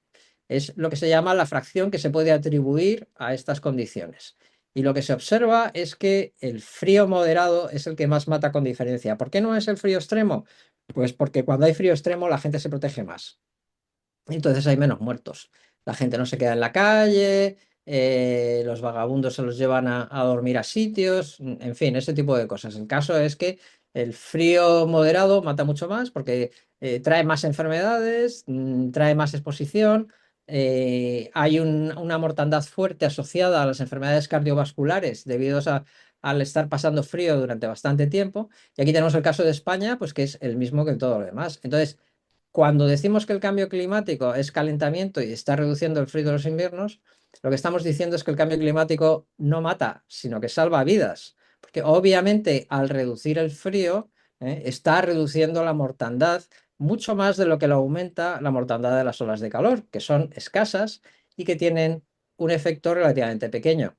B: Es lo que se llama la fracción que se puede atribuir a estas condiciones. Y lo que se observa es que el frío moderado es el que más mata con diferencia. ¿Por qué no es el frío extremo? Pues porque cuando hay frío extremo la gente se protege más. Entonces hay menos muertos. La gente no se queda en la calle, los vagabundos se los llevan a dormir a sitios, en fin, ese tipo de cosas. El caso es que el frío moderado mata mucho más porque trae más enfermedades, trae más exposición, hay una mortandad fuerte asociada a las enfermedades cardiovasculares debido al estar pasando frío durante bastante tiempo. Y aquí tenemos el caso de España, pues que es el mismo que todo lo demás. Entonces, cuando decimos que el cambio climático es calentamiento y está reduciendo el frío de los inviernos, lo que estamos diciendo es que el cambio climático no mata, sino que salva vidas. Porque obviamente al reducir el frío, está reduciendo la mortandad mucho más de lo que lo aumenta la mortandad de las olas de calor, que son escasas y que tienen un efecto relativamente pequeño.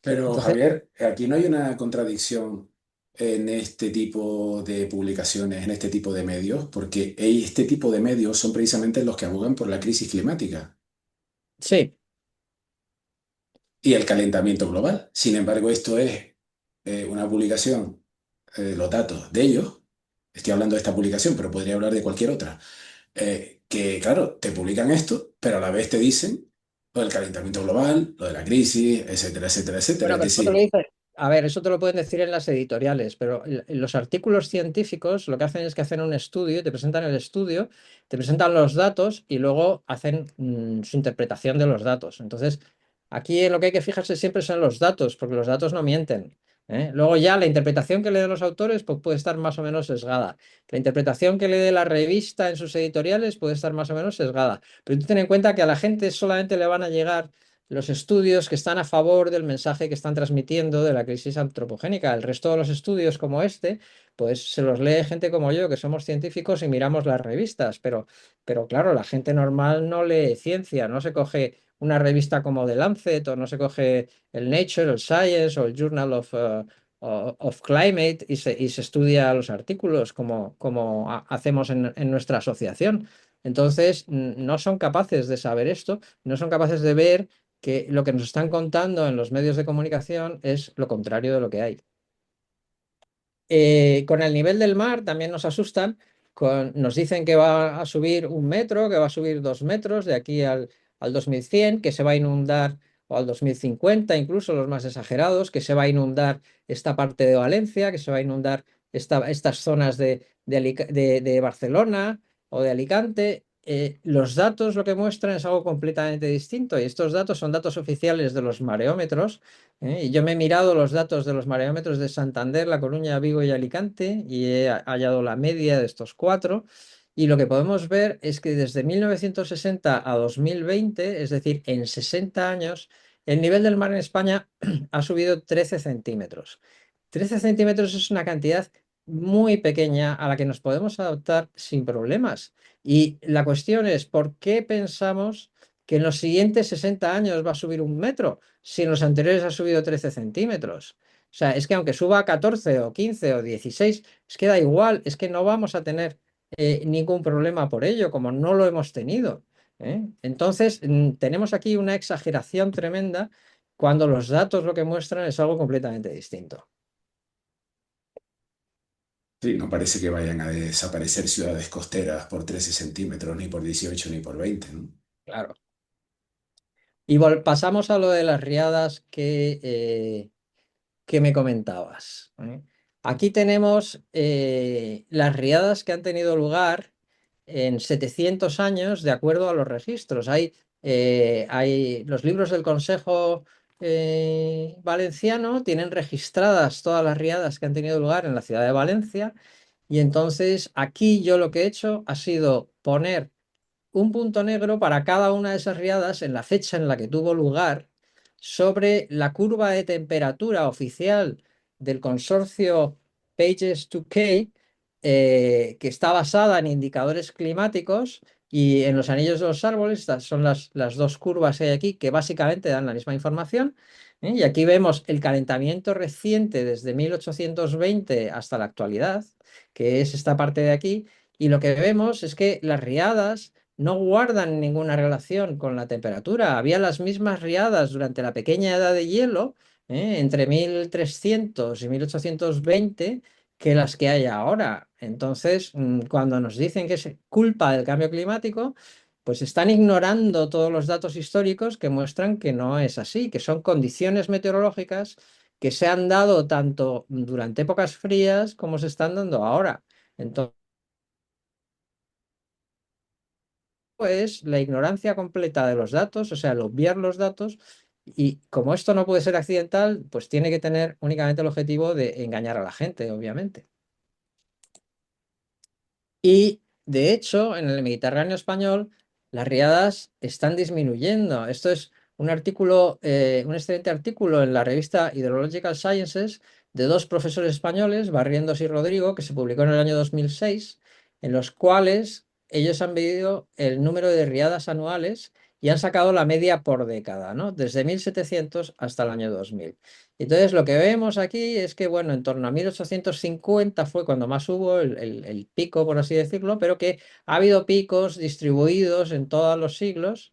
A: Pero
B: Entonces,
A: Javier, aquí no hay una contradicción en este tipo de publicaciones, en este tipo de medios, porque este tipo de medios son precisamente los que abogan por la crisis climática
B: sí,
A: y el calentamiento global. Sin embargo, esto es una publicación, los datos de ellos, estoy hablando de esta publicación, pero podría hablar de cualquier otra, que claro, te publican esto, pero a la vez te dicen lo del calentamiento global, lo de la crisis, etcétera, etcétera, etcétera.
B: bueno,
A: Es
B: pero eso te lo
A: decir,
B: dice. A ver, eso te lo pueden decir en las editoriales, pero en los artículos científicos lo que hacen es que hacen un estudio, te presentan el estudio, te presentan los datos y luego hacen su interpretación de los datos. Entonces, aquí en lo que hay que fijarse siempre son los datos, porque los datos no mienten. Luego ya la interpretación que le den los autores pues, puede estar más o menos sesgada. La interpretación que le dé la revista en sus editoriales puede estar más o menos sesgada. Pero tú ten en cuenta que a la gente solamente le van a llegar los estudios que están a favor del mensaje que están transmitiendo de la crisis antropogénica. El resto de los estudios como este, pues se los lee gente como yo, que somos científicos y miramos las revistas, pero claro, la gente normal no lee ciencia, no se coge una revista como The Lancet o no se coge el Nature, el Science o el Journal of Climate y se estudia los artículos como hacemos en nuestra asociación. Entonces, no son capaces de saber esto, no son capaces de ver que lo que nos están contando en los medios de comunicación es lo contrario de lo que hay. Con el nivel del mar también nos asustan, nos dicen que va a subir 1 metro, que va a subir 2 metros de aquí al 2100, que se va a inundar, o al 2050, incluso los más exagerados, que se va a inundar esta parte de Valencia, que se va a inundar estas zonas de Barcelona o de Alicante. Los datos lo que muestran es algo completamente distinto y estos datos son datos oficiales de los mareómetros. Y yo me he mirado los datos de los mareómetros de Santander, La Coruña, Vigo y Alicante y he hallado la media de estos cuatro. Y lo que podemos ver es que desde 1960 a 2020, es decir, en 60 años, el nivel del mar en España ha subido 13 centímetros. 13 centímetros es una cantidad muy pequeña a la que nos podemos adaptar sin problemas. Y la cuestión es, ¿por qué pensamos que en los siguientes 60 años va a subir 1 metro? Si en los anteriores ha subido 13 centímetros. O sea, es que aunque suba 14 o 15 o 16, es que da igual, es que no vamos a tener ningún problema por ello, como no lo hemos tenido. Entonces, tenemos aquí una exageración tremenda cuando los datos lo que muestran es algo completamente distinto.
A: sí, no parece que vayan a desaparecer ciudades costeras por 13 centímetros, ni por 18 ni por 20, ¿no?
B: Claro. Y pasamos a lo de las riadas que me comentabas. Aquí tenemos las riadas que han tenido lugar en 700 años de acuerdo a los registros. Hay los libros del Consejo Valenciano tienen registradas todas las riadas que han tenido lugar en la ciudad de Valencia y entonces aquí yo lo que he hecho ha sido poner un punto negro para cada una de esas riadas en la fecha en la que tuvo lugar sobre la curva de temperatura oficial del consorcio Pages 2K, que está basada en indicadores climáticos y en los anillos de los árboles. Estas son las dos curvas que hay aquí que básicamente dan la misma información. Y aquí vemos el calentamiento reciente desde 1820 hasta la actualidad, que es esta parte de aquí. Y lo que vemos es que las riadas no guardan ninguna relación con la temperatura. Había las mismas riadas durante la pequeña edad de hielo, entre 1300 y 1820, que las que hay ahora. Entonces, cuando nos dicen que es culpa del cambio climático, pues están ignorando todos los datos históricos que muestran que no es así, que son condiciones meteorológicas que se han dado tanto durante épocas frías como se están dando ahora. Entonces, es la ignorancia completa de los datos, o sea, el obviar los datos Y como esto no puede ser accidental, pues tiene que tener únicamente el objetivo de engañar a la gente, obviamente. Y de hecho, en el Mediterráneo español, las riadas están disminuyendo. Esto es un artículo, un excelente artículo en la revista Hydrological Sciences de dos profesores españoles, Barrientos y Rodrigo, que se publicó en el año 2006, en los cuales ellos han medido el número de riadas anuales y han sacado la media por década, ¿no? Desde 1700 hasta el año 2000. Entonces, lo que vemos aquí es que, bueno, en torno a 1850 fue cuando más hubo el pico, por así decirlo, pero que ha habido picos distribuidos en todos los siglos.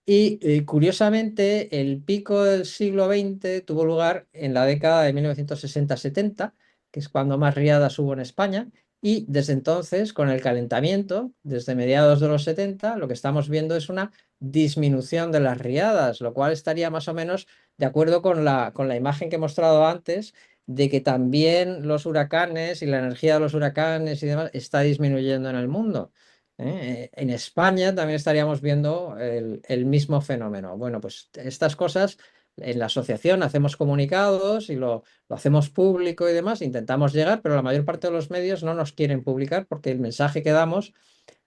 B: Y curiosamente, el pico del siglo XX tuvo lugar en la década de 1960-70, que es cuando más riadas hubo en España. Y desde entonces, con el calentamiento, desde mediados de los 70, lo que estamos viendo es una disminución de las riadas, lo cual estaría más o menos de acuerdo con la imagen que he mostrado antes, de que también los huracanes y la energía de los huracanes y demás está disminuyendo en el mundo. En España también estaríamos viendo el mismo fenómeno. Bueno, pues estas cosas en la asociación hacemos comunicados y lo hacemos público y demás, intentamos llegar, pero la mayor parte de los medios no nos quieren publicar porque el mensaje que damos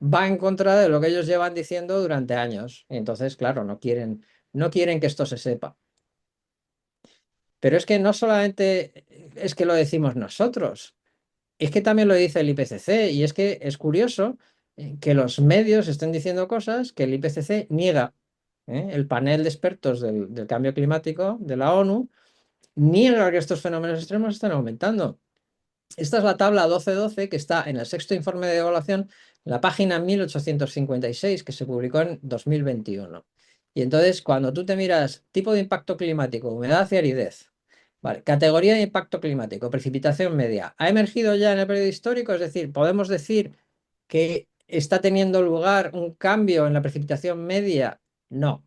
B: va en contra de lo que ellos llevan diciendo durante años. Y entonces, claro, no quieren que esto se sepa. Pero es que no solamente es que lo decimos nosotros. Es que también lo dice el IPCC y es que es curioso que los medios estén diciendo cosas que el IPCC niega. El panel de expertos del cambio climático de la ONU niega que estos fenómenos extremos están aumentando. Esta es la tabla 1212 que está en el sexto informe de evaluación, en la página 1856 que se publicó en 2021. Y entonces, cuando tú te miras tipo de impacto climático, humedad y aridez, vale, categoría de impacto climático, precipitación media, ¿ha emergido ya en el periodo histórico? Es decir, ¿podemos decir que está teniendo lugar un cambio en la precipitación media? No.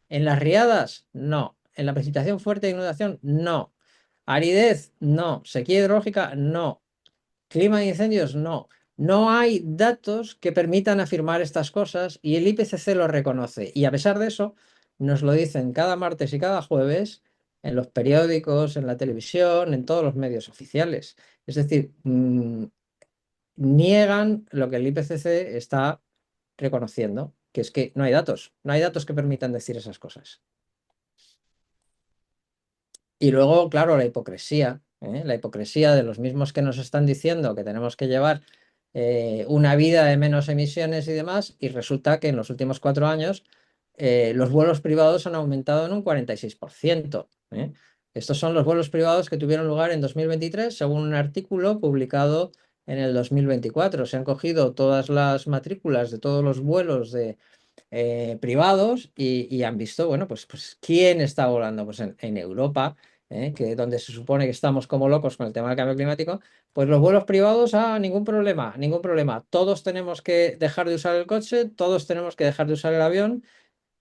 B: ¿En las riadas? No. ¿En la precipitación fuerte de inundación? No. Aridez, no. Sequía hidrológica, no. Clima de incendios, no. No hay datos que permitan afirmar estas cosas y el IPCC lo reconoce. Y a pesar de eso, nos lo dicen cada martes y cada jueves en los periódicos, en la televisión, en todos los medios oficiales. Es decir, niegan lo que el IPCC está reconociendo, que es que no hay datos que permitan decir esas cosas. Y luego, claro, la hipocresía de los mismos que nos están diciendo que tenemos que llevar una vida de menos emisiones y demás, y resulta que en los últimos 4 años los vuelos privados han aumentado en un 46%. Estos son los vuelos privados que tuvieron lugar en 2023, según un artículo publicado en el 2024. Se han cogido todas las matrículas de todos los vuelos de privados y han visto, bueno, pues ¿quién está volando? Pues en Europa, que donde se supone que estamos como locos con el tema del cambio climático, pues los vuelos privados, ningún problema, ningún problema. Todos tenemos que dejar de usar el coche, todos tenemos que dejar de usar el avión,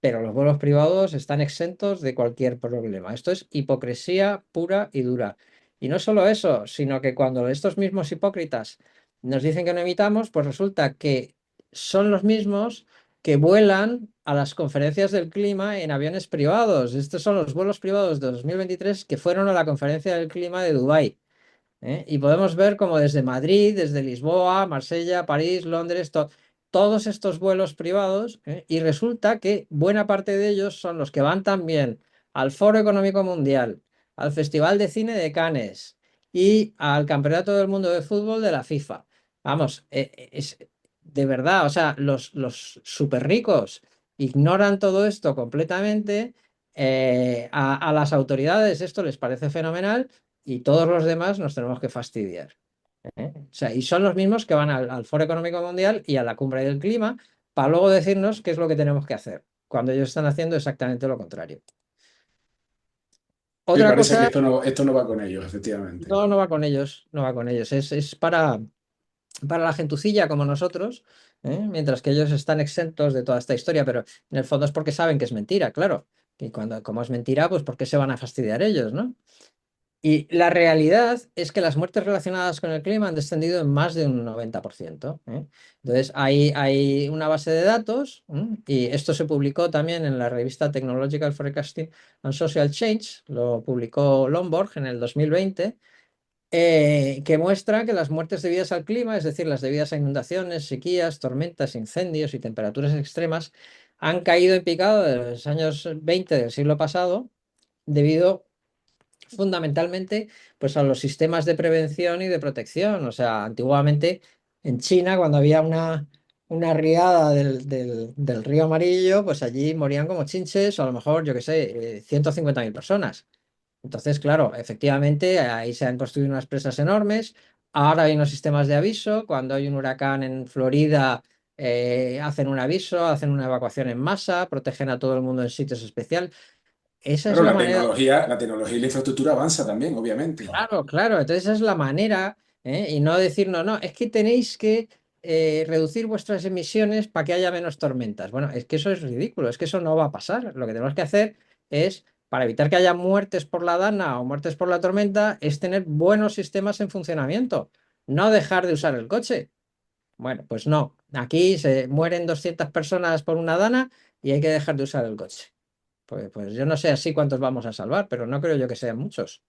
B: pero los vuelos privados están exentos de cualquier problema. Esto es hipocresía pura y dura. Y no solo eso, sino que cuando estos mismos hipócritas nos dicen que no emitamos, pues resulta que son los mismos que vuelan a las conferencias del clima en aviones privados. Estos son los vuelos privados de 2023 que fueron a la conferencia del clima de Dubái. Y podemos ver como desde Madrid, desde Lisboa, Marsella, París, Londres, todos estos vuelos privados, y resulta que buena parte de ellos son los que van también al Foro Económico Mundial, al Festival de Cine de Cannes y al Campeonato del Mundo de Fútbol de la FIFA. Vamos, es de verdad, o sea, los súper ricos ignoran todo esto completamente. A las autoridades esto les parece fenomenal y todos los demás nos tenemos que fastidiar. O sea, y son los mismos que van al Foro Económico Mundial y a la Cumbre del Clima para luego decirnos qué es lo que tenemos que hacer, cuando ellos están haciendo exactamente lo contrario.
A: Me
B: Otra
A: parece que
B: cosa,
A: esto no va con ellos, efectivamente.
B: no va con ellos, no va con ellos, es para la gentucilla como nosotros, mientras que ellos están exentos de toda esta historia, pero en el fondo es porque saben que es mentira, claro. Y como es mentira, pues ¿por qué se van a fastidiar ellos, no? Y la realidad es que las muertes relacionadas con el clima han descendido en más de un 90%, ¿eh? Entonces, hay una base de datos, y esto se publicó también en la revista Technological Forecasting and Social Change, lo publicó Lomborg en el 2020, que muestra que las muertes debidas al clima, es decir, las debidas a inundaciones, sequías, tormentas, incendios y temperaturas extremas, han caído en picado desde los años 20 del siglo pasado debido fundamentalmente pues a los sistemas de prevención y de protección. O sea, antiguamente en China, cuando había una riada del río Amarillo, pues allí morían como chinches, o a lo mejor, yo qué sé, 150.000 personas. Entonces, claro, efectivamente, ahí se han construido unas presas enormes. Ahora hay unos sistemas de aviso. Cuando hay un huracán en Florida, hacen un aviso, hacen una evacuación en masa, protegen a todo el mundo en sitios especiales. Esa es
A: Pero
B: la manera.
A: la tecnología y la infraestructura avanza también, obviamente.
B: Claro, claro. Entonces esa es la manera, ¿eh? Y no decir, no, no, es que tenéis que reducir vuestras emisiones para que haya menos tormentas. Bueno, es que eso es ridículo, es que eso no va a pasar. Lo que tenemos que hacer es, para evitar que haya muertes por la dana o muertes por la tormenta, es tener buenos sistemas en funcionamiento, no dejar de usar el coche. Bueno, pues no. Aquí se mueren 200 personas por una dana y hay que dejar de usar el coche. Pues yo no sé así cuántos vamos a salvar, pero no creo yo que sean muchos.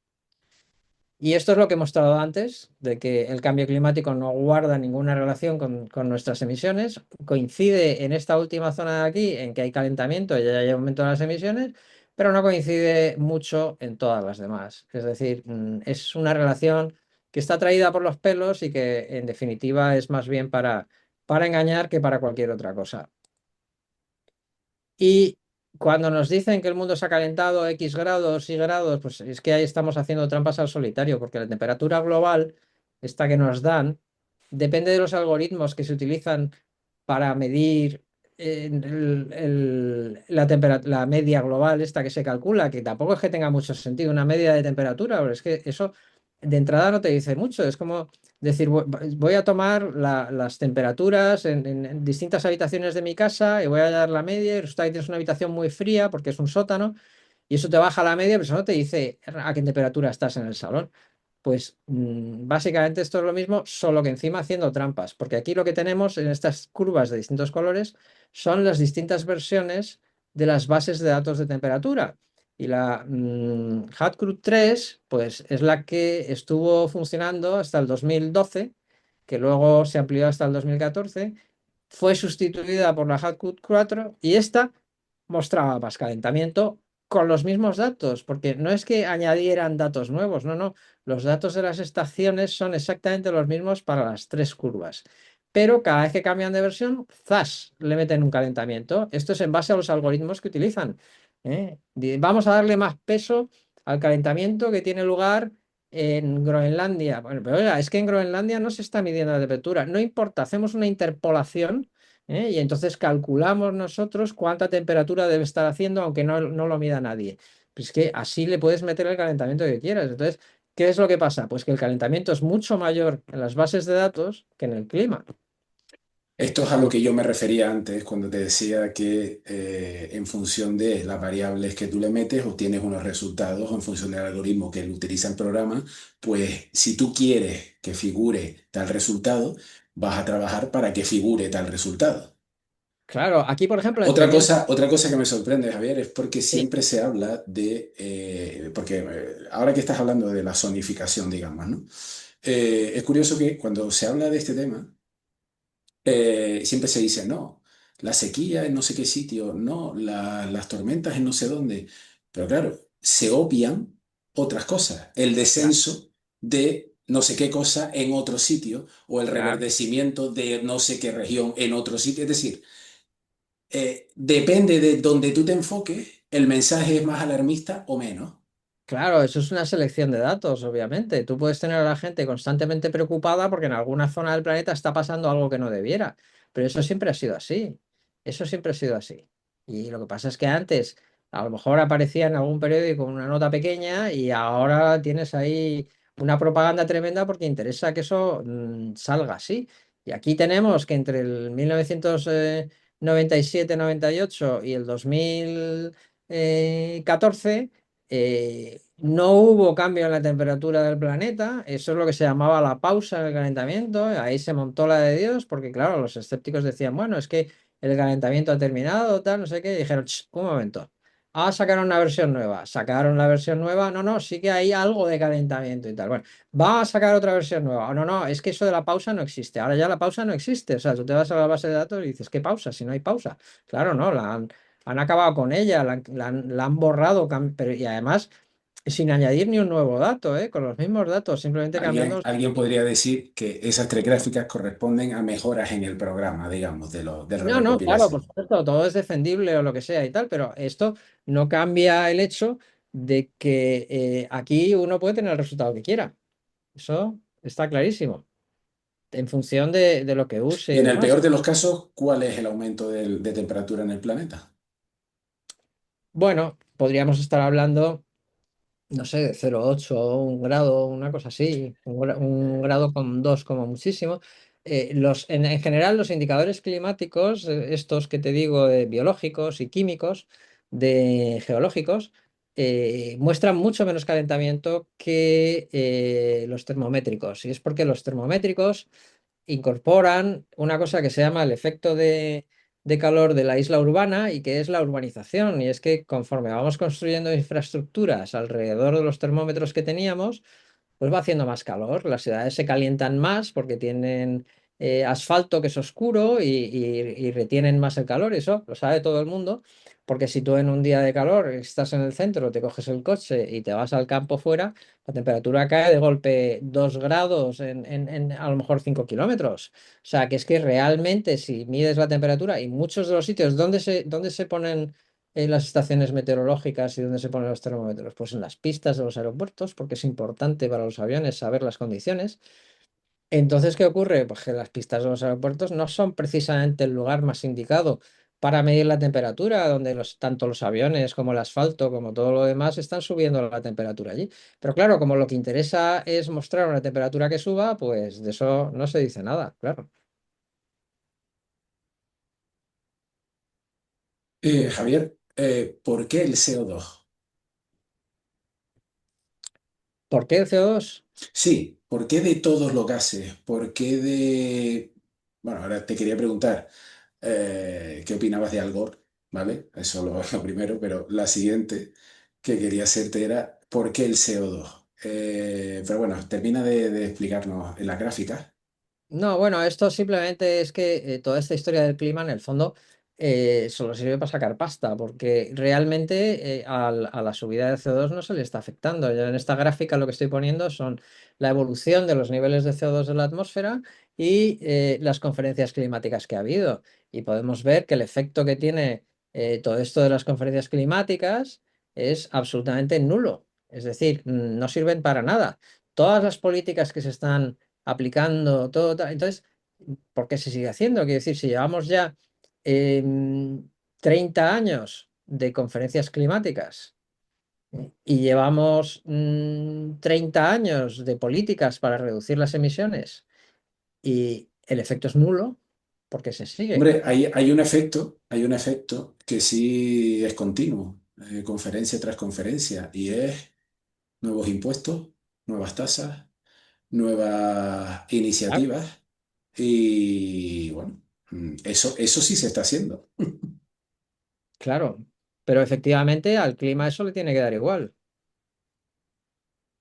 B: Y esto es lo que he mostrado antes, de que el cambio climático no guarda ninguna relación con nuestras emisiones. Coincide en esta última zona de aquí en que hay calentamiento y hay aumento de las emisiones, pero no coincide mucho en todas las demás. Es decir, es una relación que está traída por los pelos y que en definitiva es más bien para engañar que para cualquier otra cosa. Y cuando nos dicen que el mundo se ha calentado X grados y grados, pues es que ahí estamos haciendo trampas al solitario, porque la temperatura global, esta que nos dan, depende de los algoritmos que se utilizan para medir la media global, esta que se calcula, que tampoco es que tenga mucho sentido, una media de temperatura, pero es que eso de entrada no te dice mucho. Es como decir, voy a tomar las temperaturas en distintas habitaciones de mi casa y voy a dar la media, y resulta que tienes una habitación muy fría porque es un sótano, y eso te baja la media, pero eso no te dice a qué temperatura estás en el salón. Pues básicamente esto es lo mismo, solo que encima haciendo trampas, porque aquí lo que tenemos en estas curvas de distintos colores son las distintas versiones de las bases de datos de temperatura. Y la HATCRU 3, pues es la que estuvo funcionando hasta el 2012, que luego se amplió hasta el 2014, fue sustituida por la HATCRU 4 y esta mostraba más calentamiento con los mismos datos, porque no es que añadieran datos nuevos, no, no, los datos de las estaciones son exactamente los mismos para las tres curvas. Pero cada vez que cambian de versión, ¡zas!, le meten un calentamiento. Esto es en base a los algoritmos que utilizan, ¿eh? Vamos a darle más peso al calentamiento que tiene lugar en Groenlandia. Bueno, pero oiga, es que en Groenlandia no se está midiendo la temperatura. No importa, hacemos una interpolación, y entonces calculamos nosotros cuánta temperatura debe estar haciendo, aunque no lo mida nadie. Pues es que así le puedes meter el calentamiento que quieras. Entonces, ¿qué es lo que pasa? Pues que el calentamiento es mucho mayor en las bases de datos que en el clima.
A: Esto es a lo que yo me refería antes cuando te decía que en función de las variables que tú le metes obtienes unos resultados o en función del algoritmo que utiliza el programa, pues si tú quieres que figure tal resultado, vas a trabajar para que figure tal resultado.
B: Claro, aquí, por ejemplo, entendiendo.
A: Otra cosa que me sorprende, Javier, es porque
B: Sí,
A: siempre se habla de, porque ahora que estás hablando de la zonificación, digamos, ¿no? Es curioso que cuando se habla de este tema, siempre se dice, no, la sequía en no sé qué sitio, no, las tormentas en no sé dónde. Pero claro, se obvian otras cosas, el
B: claro,
A: descenso de no sé qué cosa en otro sitio o el
B: claro.
A: reverdecimiento de no sé qué región en otro sitio. Es decir, depende de donde tú te enfoques, el mensaje es más alarmista o menos.
B: Claro, eso es una selección de datos, obviamente. Tú puedes tener a la gente constantemente preocupada porque en alguna zona del planeta está pasando algo que no debiera, pero eso siempre ha sido así. Eso siempre ha sido así. Y lo que pasa es que antes a lo mejor aparecía en algún periódico una nota pequeña y ahora tienes ahí una propaganda tremenda porque interesa que eso salga así. Y aquí tenemos que entre el 1997-98 y el 2014, No hubo cambio en la temperatura del planeta, eso es lo que se llamaba la pausa del calentamiento, ahí se montó la de Dios, porque claro, los escépticos decían, bueno, es que el calentamiento ha terminado, tal, no sé qué, y dijeron, "Ch, un momento, sacaron una versión nueva, sacaron la versión nueva, no, no, sí que hay algo de calentamiento y tal, bueno, va a sacar otra versión nueva, no, no, es que eso de la pausa no existe, ahora ya la pausa no existe, o sea, tú te vas a la base de datos y dices, ¿qué pausa? Si no hay pausa, claro, no, han acabado con ella, la han borrado, pero, y además sin añadir ni un nuevo dato, ¿eh? Con los mismos datos, simplemente cambiando.
A: Alguien podría decir que esas tres gráficas corresponden a mejoras en el programa, digamos, de la
B: No, no, claro, por
A: recopilación.
B: supuesto, todo es defendible o lo que sea y tal, pero esto no cambia el hecho de que aquí uno puede tener el resultado que quiera. Eso está clarísimo, en función de lo que use
A: Y
B: y
A: en el
B: demás.
A: peor de los casos, ¿cuál es el aumento de temperatura en el planeta?
B: Bueno, podríamos estar hablando, no sé, de 0,8, un grado, una cosa así, un grado con dos como muchísimo. En general, los indicadores climáticos, estos que te digo, de biológicos y químicos, de geológicos, muestran mucho menos calentamiento que los termométricos. Y es porque los termométricos incorporan una cosa que se llama el efecto de calor de la isla urbana y que es la urbanización. Y es que conforme vamos construyendo infraestructuras alrededor de los termómetros que teníamos, pues va haciendo más calor. Las ciudades se calientan más porque tienen asfalto que es oscuro y retienen más el calor. Eso lo sabe todo el mundo. Porque si tú en un día de calor estás en el centro, te coges el coche y te vas al campo fuera, la temperatura cae de golpe 2 grados en a lo mejor 5 kilómetros. O sea, que es que realmente si mides la temperatura y muchos de los sitios donde se ponen las estaciones meteorológicas y donde se ponen los termómetros, pues en las pistas de los aeropuertos, porque es importante para los aviones saber las condiciones. Entonces, ¿qué ocurre? Pues que las pistas de los aeropuertos no son precisamente el lugar más indicado para medir la temperatura, donde tanto los aviones como el asfalto, como todo lo demás, están subiendo la temperatura allí. Pero claro, como lo que interesa es mostrar una temperatura que suba, pues de eso no se dice nada, claro.
A: Javier, ¿por qué el CO2?
B: ¿Por qué el CO2?
A: Sí, ¿por qué de todos los gases? ¿Por qué de... Bueno, ahora te quería preguntar, ¿qué opinabas de Al Gore? ¿Vale? Eso lo primero, pero la siguiente que quería hacerte era, ¿por qué el CO2? Pero bueno, termina de explicarnos en la gráfica.
B: No, bueno, esto simplemente es que toda esta historia del clima, en el fondo, solo sirve para sacar pasta, porque realmente a la subida de CO2 no se le está afectando. Yo en esta gráfica lo que estoy poniendo son la evolución de los niveles de CO2 de la atmósfera y las conferencias climáticas que ha habido. Y podemos ver que el efecto que tiene todo esto de las conferencias climáticas es absolutamente nulo. Es decir, no sirven para nada. Todas las políticas que se están aplicando todo tal. Entonces, ¿por qué se sigue haciendo? Quiero decir, si llevamos ya 30 años de conferencias climáticas y llevamos 30 años de políticas para reducir las emisiones y el efecto es nulo, ¿por qué se sigue?
A: Hombre, hay un efecto que sí es continuo, conferencia tras conferencia, y es nuevos impuestos, nuevas tasas, nuevas
B: Claro,
A: iniciativas, y bueno, eso sí se está haciendo.
B: claro, pero efectivamente al clima eso le tiene que dar igual.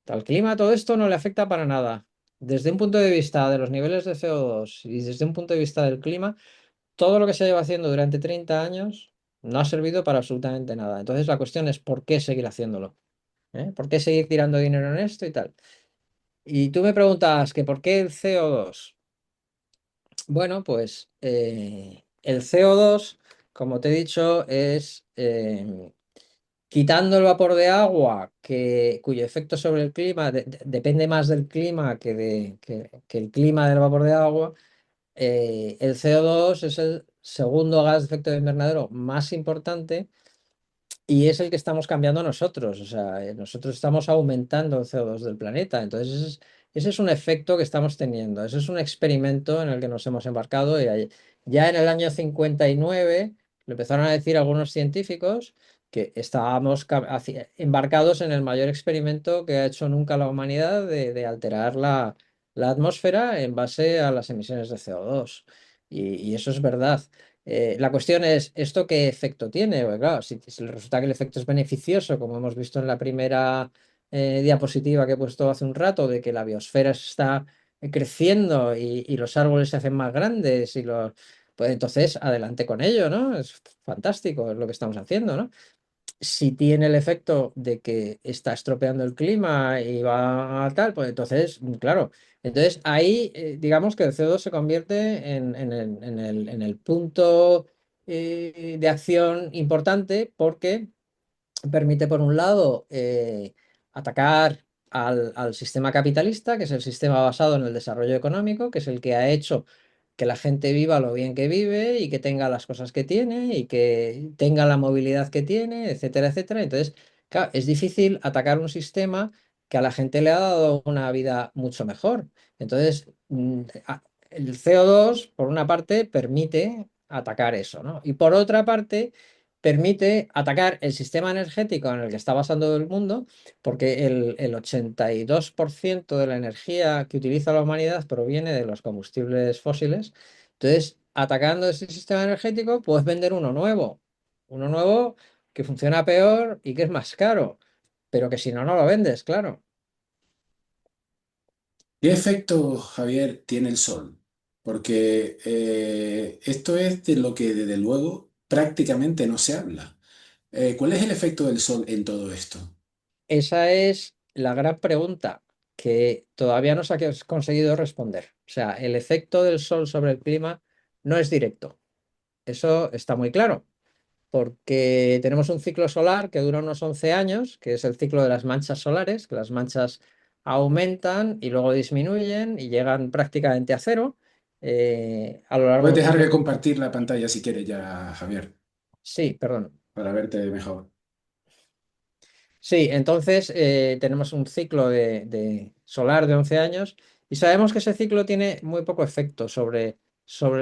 B: Al clima todo esto no le afecta para nada. Desde un punto de vista de los niveles de CO2 y desde un punto de vista del clima, todo lo que se lleva haciendo durante 30 años no ha servido para absolutamente nada. Entonces la cuestión es ¿por qué seguir haciéndolo? ¿Eh? ¿Por qué seguir tirando dinero en esto y tal? Y tú me preguntas que ¿por qué el CO2? Bueno, pues el CO2, como te he dicho, es quitando el vapor de agua, cuyo efecto sobre el clima depende más del clima que el clima del vapor de agua. El CO2 es el segundo gas de efecto de invernadero más importante y es el que estamos cambiando nosotros. O sea, nosotros estamos aumentando el CO2 del planeta. Entonces, ese es un efecto que estamos teniendo. Ese es un experimento en el que nos hemos embarcado. Ya en el año 59 lo empezaron a decir algunos científicos que estábamos embarcados en el mayor experimento que ha hecho nunca la humanidad de alterar la atmósfera en base a las emisiones de CO2. Y eso es verdad. La cuestión es, ¿esto qué efecto tiene? Porque, claro, si resulta que el efecto es beneficioso, como hemos visto en la primera diapositiva que he puesto hace un rato, de que la biosfera está creciendo y los árboles se hacen más grandes pues entonces adelante con ello, ¿no? Es fantástico, es lo que estamos haciendo, ¿no? Si tiene el efecto de que está estropeando el clima y va a tal, pues entonces, claro, entonces ahí digamos que el CO2 se convierte en el punto de acción importante porque permite, por un lado, atacar al sistema capitalista, que es el sistema basado en el desarrollo económico, que es el que ha hecho que la gente viva lo bien que vive y que tenga las cosas que tiene y que tenga la movilidad que tiene, etcétera, etcétera. Entonces, claro, es difícil atacar un sistema que a la gente le ha dado una vida mucho mejor. Entonces, el CO2, por una parte, permite atacar eso, ¿no? Y por otra parte, permite atacar el sistema energético en el que está basado el mundo, porque el 82% de la energía que utiliza la humanidad proviene de los combustibles fósiles. Entonces, atacando ese sistema energético, puedes vender uno nuevo que funciona peor y que es más caro, pero que si no, no lo vendes, claro.
A: ¿Qué efecto, Javier, tiene el sol? Porque esto es de lo que desde luego prácticamente no se habla. ¿Cuál es el efecto del sol en todo esto?
B: Esa es la gran pregunta que todavía no se ha conseguido responder. O sea, el efecto del sol sobre el clima no es directo. Eso está muy claro, porque tenemos un ciclo solar que dura unos 11 años, que es el ciclo de las manchas solares, que las manchas aumentan y luego disminuyen y llegan prácticamente a cero a lo largo
A: Puedes
B: de un
A: dejar
B: ciclo.
A: de compartir la pantalla si quieres ya, Javier,
B: Sí, perdón.
A: para verte mejor.
B: Sí, entonces tenemos un ciclo de solar de 11 años y sabemos que ese ciclo tiene muy poco efecto sobre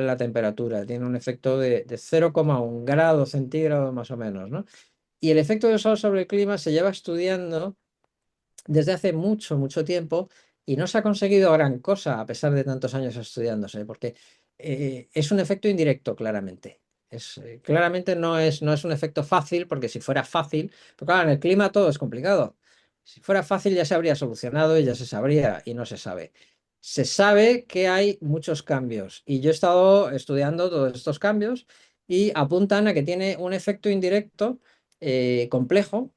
B: la temperatura, tiene un efecto de 0,1 grado centígrado más o menos, ¿no? Y el efecto del sol sobre el clima se lleva estudiando desde hace mucho, mucho tiempo y no se ha conseguido gran cosa a pesar de tantos años estudiándose, porque es un efecto indirecto, claramente. Claramente no es un efecto fácil, porque si fuera fácil, porque claro, en el clima todo es complicado. Si fuera fácil ya se habría solucionado y ya se sabría y no se sabe. Se sabe que hay muchos cambios y yo he estado estudiando todos estos cambios y apuntan a que tiene un efecto indirecto complejo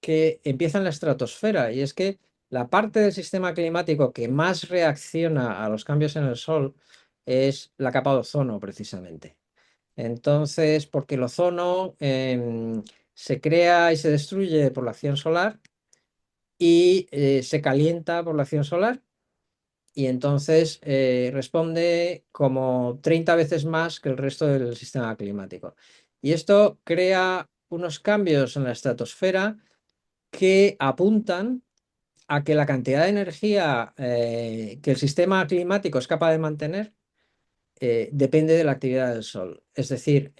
B: que empieza en la estratosfera y es que la parte del sistema climático que más reacciona a los cambios en el Sol es la capa de ozono, precisamente. Entonces, porque el ozono se crea y se destruye por la acción solar y se calienta por la acción solar y entonces responde como 30 veces más que el resto del sistema climático. Y esto crea unos cambios en la estratosfera que apuntan a que la cantidad de energía que el sistema climático es capaz de mantener depende de la actividad del Sol. Es decir,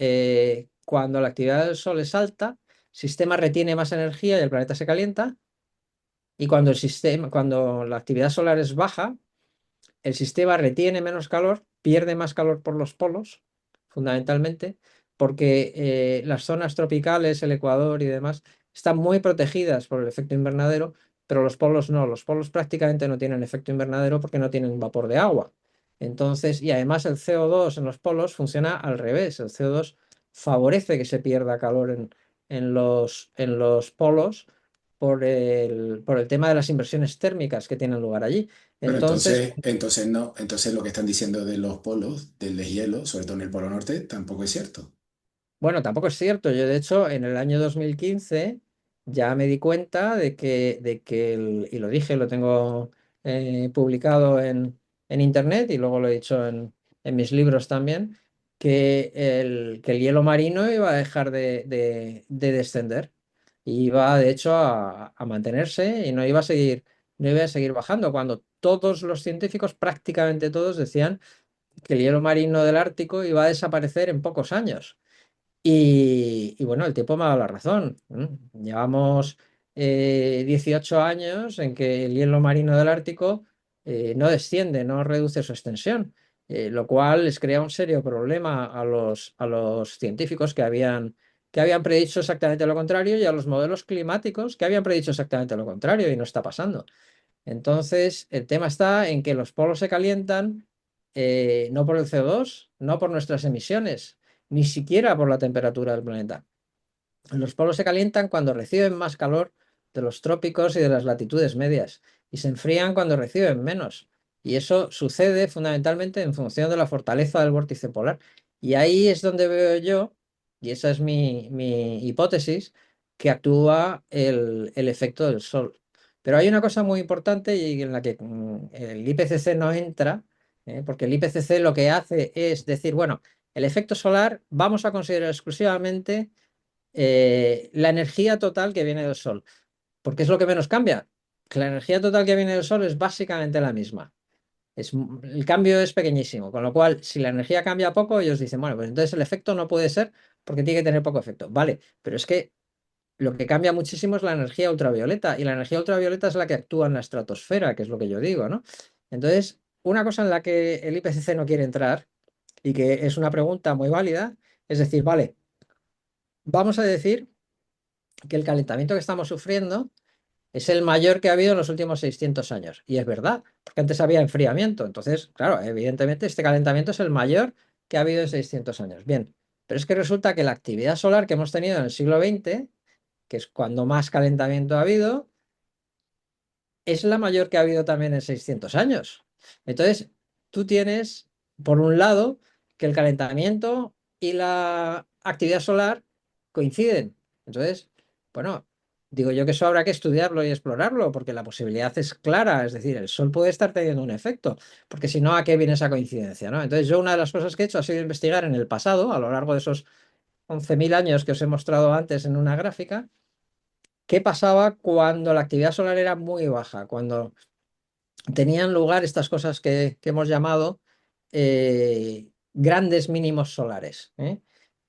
B: cuando la actividad del Sol es alta, el sistema retiene más energía y el planeta se calienta, y cuando la actividad solar es baja, el sistema retiene menos calor, pierde más calor por los polos, fundamentalmente, porque las zonas tropicales, el Ecuador y demás, están muy protegidas por el efecto invernadero, pero los polos no. Los polos prácticamente no tienen efecto invernadero porque no tienen vapor de agua. Entonces, y además el CO2 en los polos funciona al revés. El CO2 favorece que se pierda calor en los polos por el tema de las inversiones térmicas que tienen lugar allí.
A: Pero
B: Entonces,
A: entonces no, entonces lo que están diciendo de los polos, del deshielo, sobre todo en el Polo Norte, tampoco es cierto.
B: bueno, tampoco es cierto. Yo, de hecho, en el año 2015 ya me di cuenta y lo dije, lo tengo publicado en internet y luego lo he dicho en mis libros también, que el hielo marino iba a dejar de descender. Y iba, de hecho, a mantenerse y no iba a seguir bajando, cuando todos los científicos, prácticamente todos, decían que el hielo marino del Ártico iba a desaparecer en pocos años. Y bueno, el tiempo me ha dado la razón. Llevamos 18 años en que el hielo marino del Ártico no desciende, no reduce su extensión, lo cual les crea un serio problema a los científicos que habían predicho exactamente lo contrario y a los modelos climáticos que habían predicho exactamente lo contrario y no está pasando. Entonces, el tema está en que los polos se calientan no por el CO2, no por nuestras emisiones, ni siquiera por la temperatura del planeta. Los polos se calientan cuando reciben más calor de los trópicos y de las latitudes medias y se enfrían cuando reciben menos. Y eso sucede fundamentalmente en función de la fortaleza del vórtice polar. Y ahí es donde veo yo, y esa es mi hipótesis, que actúa el efecto del Sol. Pero hay una cosa muy importante y en la que el IPCC no entra, porque el IPCC lo que hace es decir, bueno, el efecto solar vamos a considerar exclusivamente la energía total que viene del Sol. ¿Porque es lo que menos cambia? Que la energía total que viene del Sol es básicamente la misma. El cambio es pequeñísimo, con lo cual, si la energía cambia poco, ellos dicen, bueno, pues entonces el efecto no puede ser porque tiene que tener poco efecto. Vale, pero es que lo que cambia muchísimo es la energía ultravioleta y la energía ultravioleta es la que actúa en la estratosfera, que es lo que yo digo, ¿no? Entonces, una cosa en la que el IPCC no quiere entrar y que es una pregunta muy válida, es decir, vale, vamos a decir que el calentamiento que estamos sufriendo es el mayor que ha habido en los últimos 600 años. Y es verdad, porque antes había enfriamiento. Entonces, claro, evidentemente este calentamiento es el mayor que ha habido en 600 años. Bien, pero es que resulta que la actividad solar que hemos tenido en el siglo XX, que es cuando más calentamiento ha habido, es la mayor que ha habido también en 600 años. Entonces, tú tienes, por un lado, que el calentamiento y la actividad solar coinciden. Entonces, bueno, digo yo que eso habrá que estudiarlo y explorarlo, porque la posibilidad es clara, es decir, el Sol puede estar teniendo un efecto, porque si no, ¿a qué viene esa coincidencia, no? Entonces, yo una de las cosas que he hecho ha sido investigar en el pasado, a lo largo de esos 11.000 años que os he mostrado antes en una gráfica, qué pasaba cuando la actividad solar era muy baja, cuando tenían lugar estas cosas que hemos llamado grandes mínimos solares.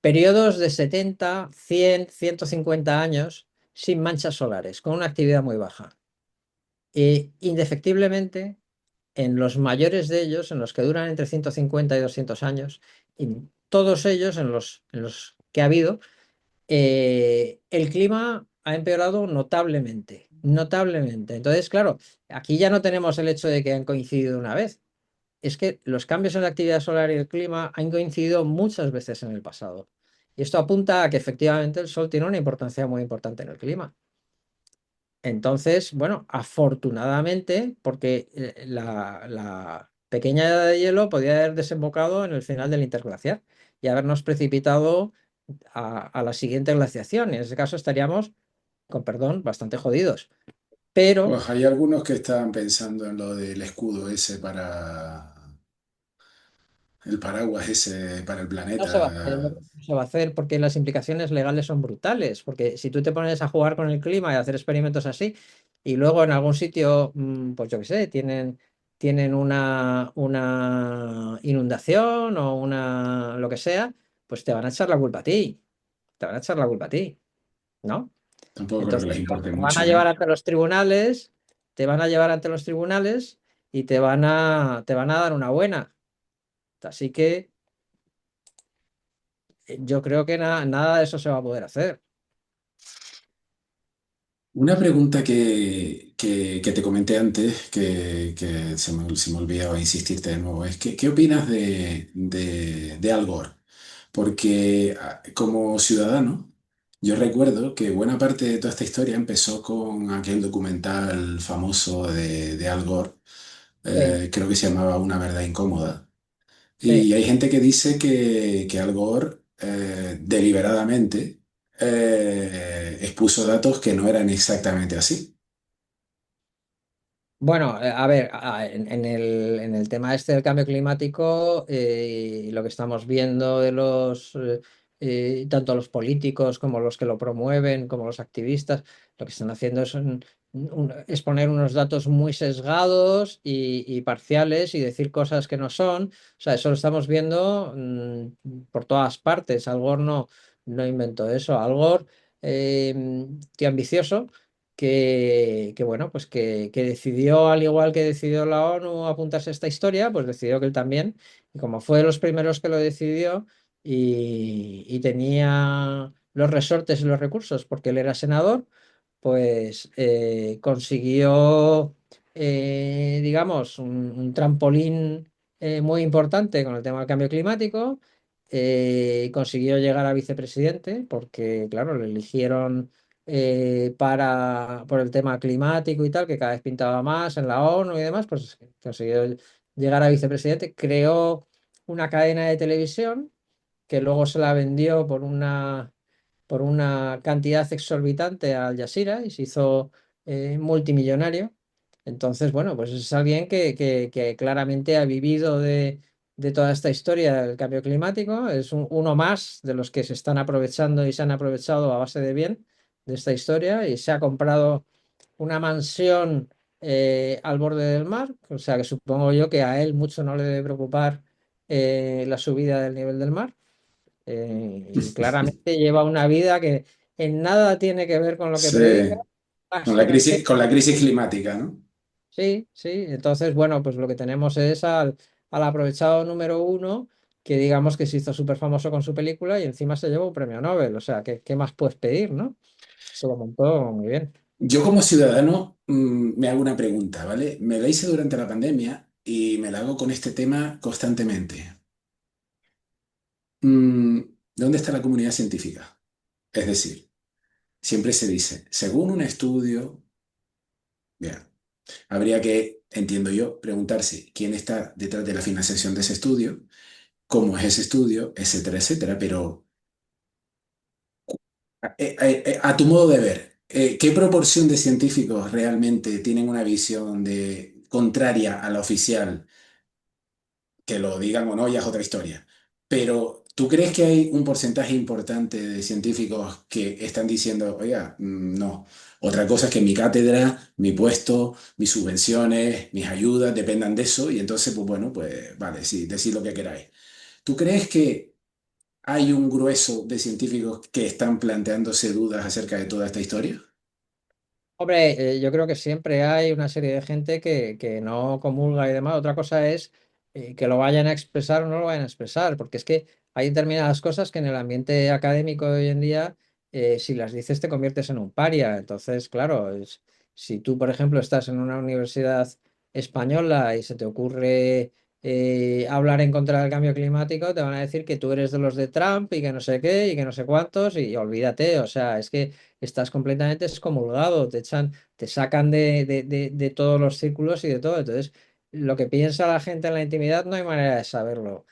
B: Periodos de 70, 100, 150 años sin manchas solares, con una actividad muy baja. Indefectiblemente, en los mayores de ellos, en los que duran entre 150 y 200 años, en todos ellos, en los que ha habido, el clima ha empeorado notablemente, notablemente. Entonces, claro, aquí ya no tenemos el hecho de que han coincidido una vez. Es que los cambios en la actividad solar y el clima han coincidido muchas veces en el pasado. Y esto apunta a que efectivamente el Sol tiene una importancia muy importante en el clima. Entonces, bueno, afortunadamente, porque la pequeña edad de hielo podía haber desembocado en el final del interglaciar y habernos precipitado a la siguiente glaciación. Y en ese caso estaríamos, con perdón, bastante jodidos. Pero
A: Pues hay algunos que estaban pensando en lo del escudo ese para el paraguas ese para el
B: no se va a hacer,
A: planeta.
B: no se va a hacer porque las implicaciones legales son brutales. Porque si tú te pones a jugar con el clima y a hacer experimentos así, y luego en algún sitio, pues yo qué sé, tienen una inundación o una lo que sea, pues te van a echar la culpa a ti. Te van a echar la culpa a ti, ¿no?
A: Tampoco creo que
B: Entonces,
A: les importe
B: te van
A: mucho,
B: a
A: ¿eh?
B: llevar ante los tribunales, te van a llevar ante los tribunales y te van a dar una buena. Así que yo creo que nada de eso se va a poder hacer.
A: Una pregunta que te comenté antes, que se me olvidaba insistirte de nuevo, es ¿qué opinas de Al Gore? Porque como ciudadano, yo recuerdo que buena parte de toda esta historia empezó con aquel documental famoso de Al Gore,
B: Sí,
A: creo que se llamaba Una verdad incómoda.
B: sí.
A: Y hay gente que dice que Al Gore deliberadamente expuso datos que no eran exactamente así.
B: Bueno, a ver, en el tema este del cambio climático, lo que estamos viendo de tanto los políticos como los que lo promueven, como los activistas, lo que están haciendo es poner unos datos muy sesgados y parciales y decir cosas que no son. O sea, eso lo estamos viendo por todas partes. Al Gore no inventó eso. Al Gore, tío ambicioso, bueno, pues que decidió, al igual que decidió la ONU apuntarse a esta historia, pues decidió que él también, y como fue de los primeros que lo decidió y tenía los resortes y los recursos porque él era senador, pues consiguió, digamos, un trampolín muy importante con el tema del cambio climático. Consiguió llegar a vicepresidente porque, claro, le eligieron por el tema climático y tal, que cada vez pintaba más en la ONU y demás, pues consiguió llegar a vicepresidente. Creó una cadena de televisión que luego se la vendió por una cantidad exorbitante a Al Jazeera y se hizo multimillonario. Entonces, bueno, pues es alguien que claramente ha vivido de toda esta historia del cambio climático. Es uno más de los que se están aprovechando y se han aprovechado a base de bien de esta historia y se ha comprado una mansión al borde del mar. O sea que supongo yo que a él mucho no le debe preocupar la subida del nivel del mar. Y claramente lleva una vida que en nada tiene que ver con lo que predica,
A: Sí,
B: más que en el cielo.
A: con la crisis climática, ¿no?
B: Sí, sí. Entonces, bueno, pues lo que tenemos es al aprovechado número uno, que digamos que se hizo súper famoso con su película y encima se llevó un premio Nobel. O sea, ¿qué más puedes pedir, no? Se lo montó muy bien.
A: Yo como ciudadano me hago una pregunta, ¿vale? Me la hice durante la pandemia y me la hago con este tema constantemente. Mm, ¿Dónde está la comunidad científica? Es decir, siempre se dice, según un estudio, bien, habría que, entiendo yo, preguntarse quién está detrás de la financiación de ese estudio, cómo es ese estudio, etcétera, etcétera, pero a tu modo de ver, ¿qué proporción de científicos realmente tienen una visión contraria a la oficial? Que lo digan o no, ya es otra historia. Pero ¿tú crees que hay un porcentaje importante de científicos que están diciendo, oiga, no? Otra cosa es que mi cátedra, mi puesto, mis subvenciones, mis ayudas dependan de eso y entonces, pues bueno, pues vale, sí, decid lo que queráis. ¿Tú crees que hay un grueso de científicos que están planteándose dudas acerca de toda esta historia?
B: Hombre, yo creo que siempre hay una serie de gente que no comulga y demás. Otra cosa es que lo vayan a expresar o no lo vayan a expresar, porque es que hay determinadas cosas que en el ambiente académico de hoy en día, si las dices te conviertes en un paria. Entonces, claro, si tú, por ejemplo, estás en una universidad española y se te ocurre hablar en contra del cambio climático, te van a decir que tú eres de los de Trump y que no sé qué y que no sé cuántos y olvídate. O sea, es que estás completamente excomulgado, te echan, te sacan de todos los círculos y de todo. Entonces, lo que piensa la gente en la intimidad no hay manera de saberlo.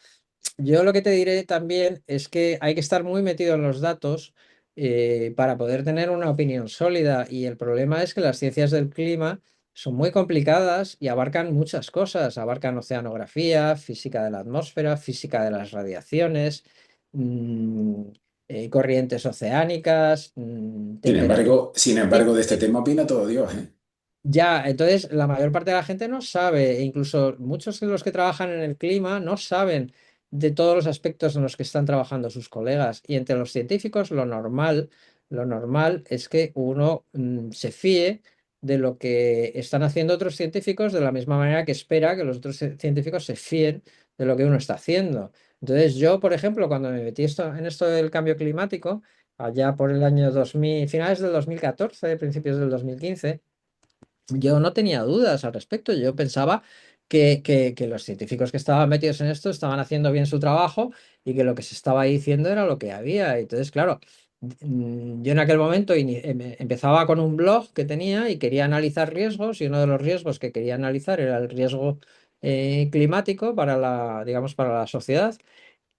B: Yo lo que te diré también es que hay que estar muy metido en los datos para poder tener una opinión sólida y el problema es que las ciencias del clima son muy complicadas y abarcan muchas cosas, abarcan oceanografía, física de la atmósfera, física de las radiaciones, mm, corrientes oceánicas, temperatura.
A: Sin embargo, de este tema opina todo Dios, ¿eh?
B: Ya, entonces la mayor parte de la gente no sabe, e incluso muchos de los que trabajan en el clima no saben de todos los aspectos en los que están trabajando sus colegas. Y entre los científicos lo normal es que uno se fíe de lo que están haciendo otros científicos de la misma manera que espera que los otros científicos se fíen de lo que uno está haciendo. Entonces yo, por ejemplo, cuando me metí en esto del cambio climático, allá por el año 2000, finales del 2014, principios del 2015, yo no tenía dudas al respecto. Yo pensaba que los científicos que estaban metidos en esto estaban haciendo bien su trabajo y que lo que se estaba diciendo era lo que había. Entonces, claro, yo en aquel momento empezaba con un blog que tenía y quería analizar riesgos y uno de los riesgos que quería analizar era el riesgo climático para digamos, para la sociedad.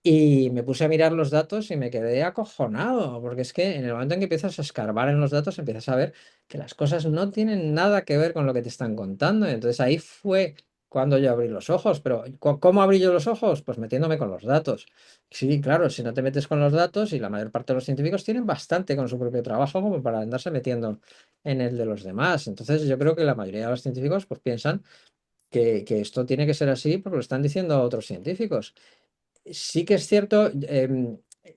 B: Y me puse a mirar los datos y me quedé acojonado, porque es que en el momento en que empiezas a escarbar en los datos, empiezas a ver que las cosas no tienen nada que ver con lo que te están contando. Y entonces ahí fue cuando yo abrí los ojos. Pero ¿cómo abrí yo los ojos? Pues metiéndome con los datos. Sí, claro, si no te metes con los datos, y la mayor parte de los científicos tienen bastante con su propio trabajo como para andarse metiendo en el de los demás. Entonces yo creo que la mayoría de los científicos pues piensan que esto tiene que ser así porque lo están diciendo otros científicos. Sí que es cierto,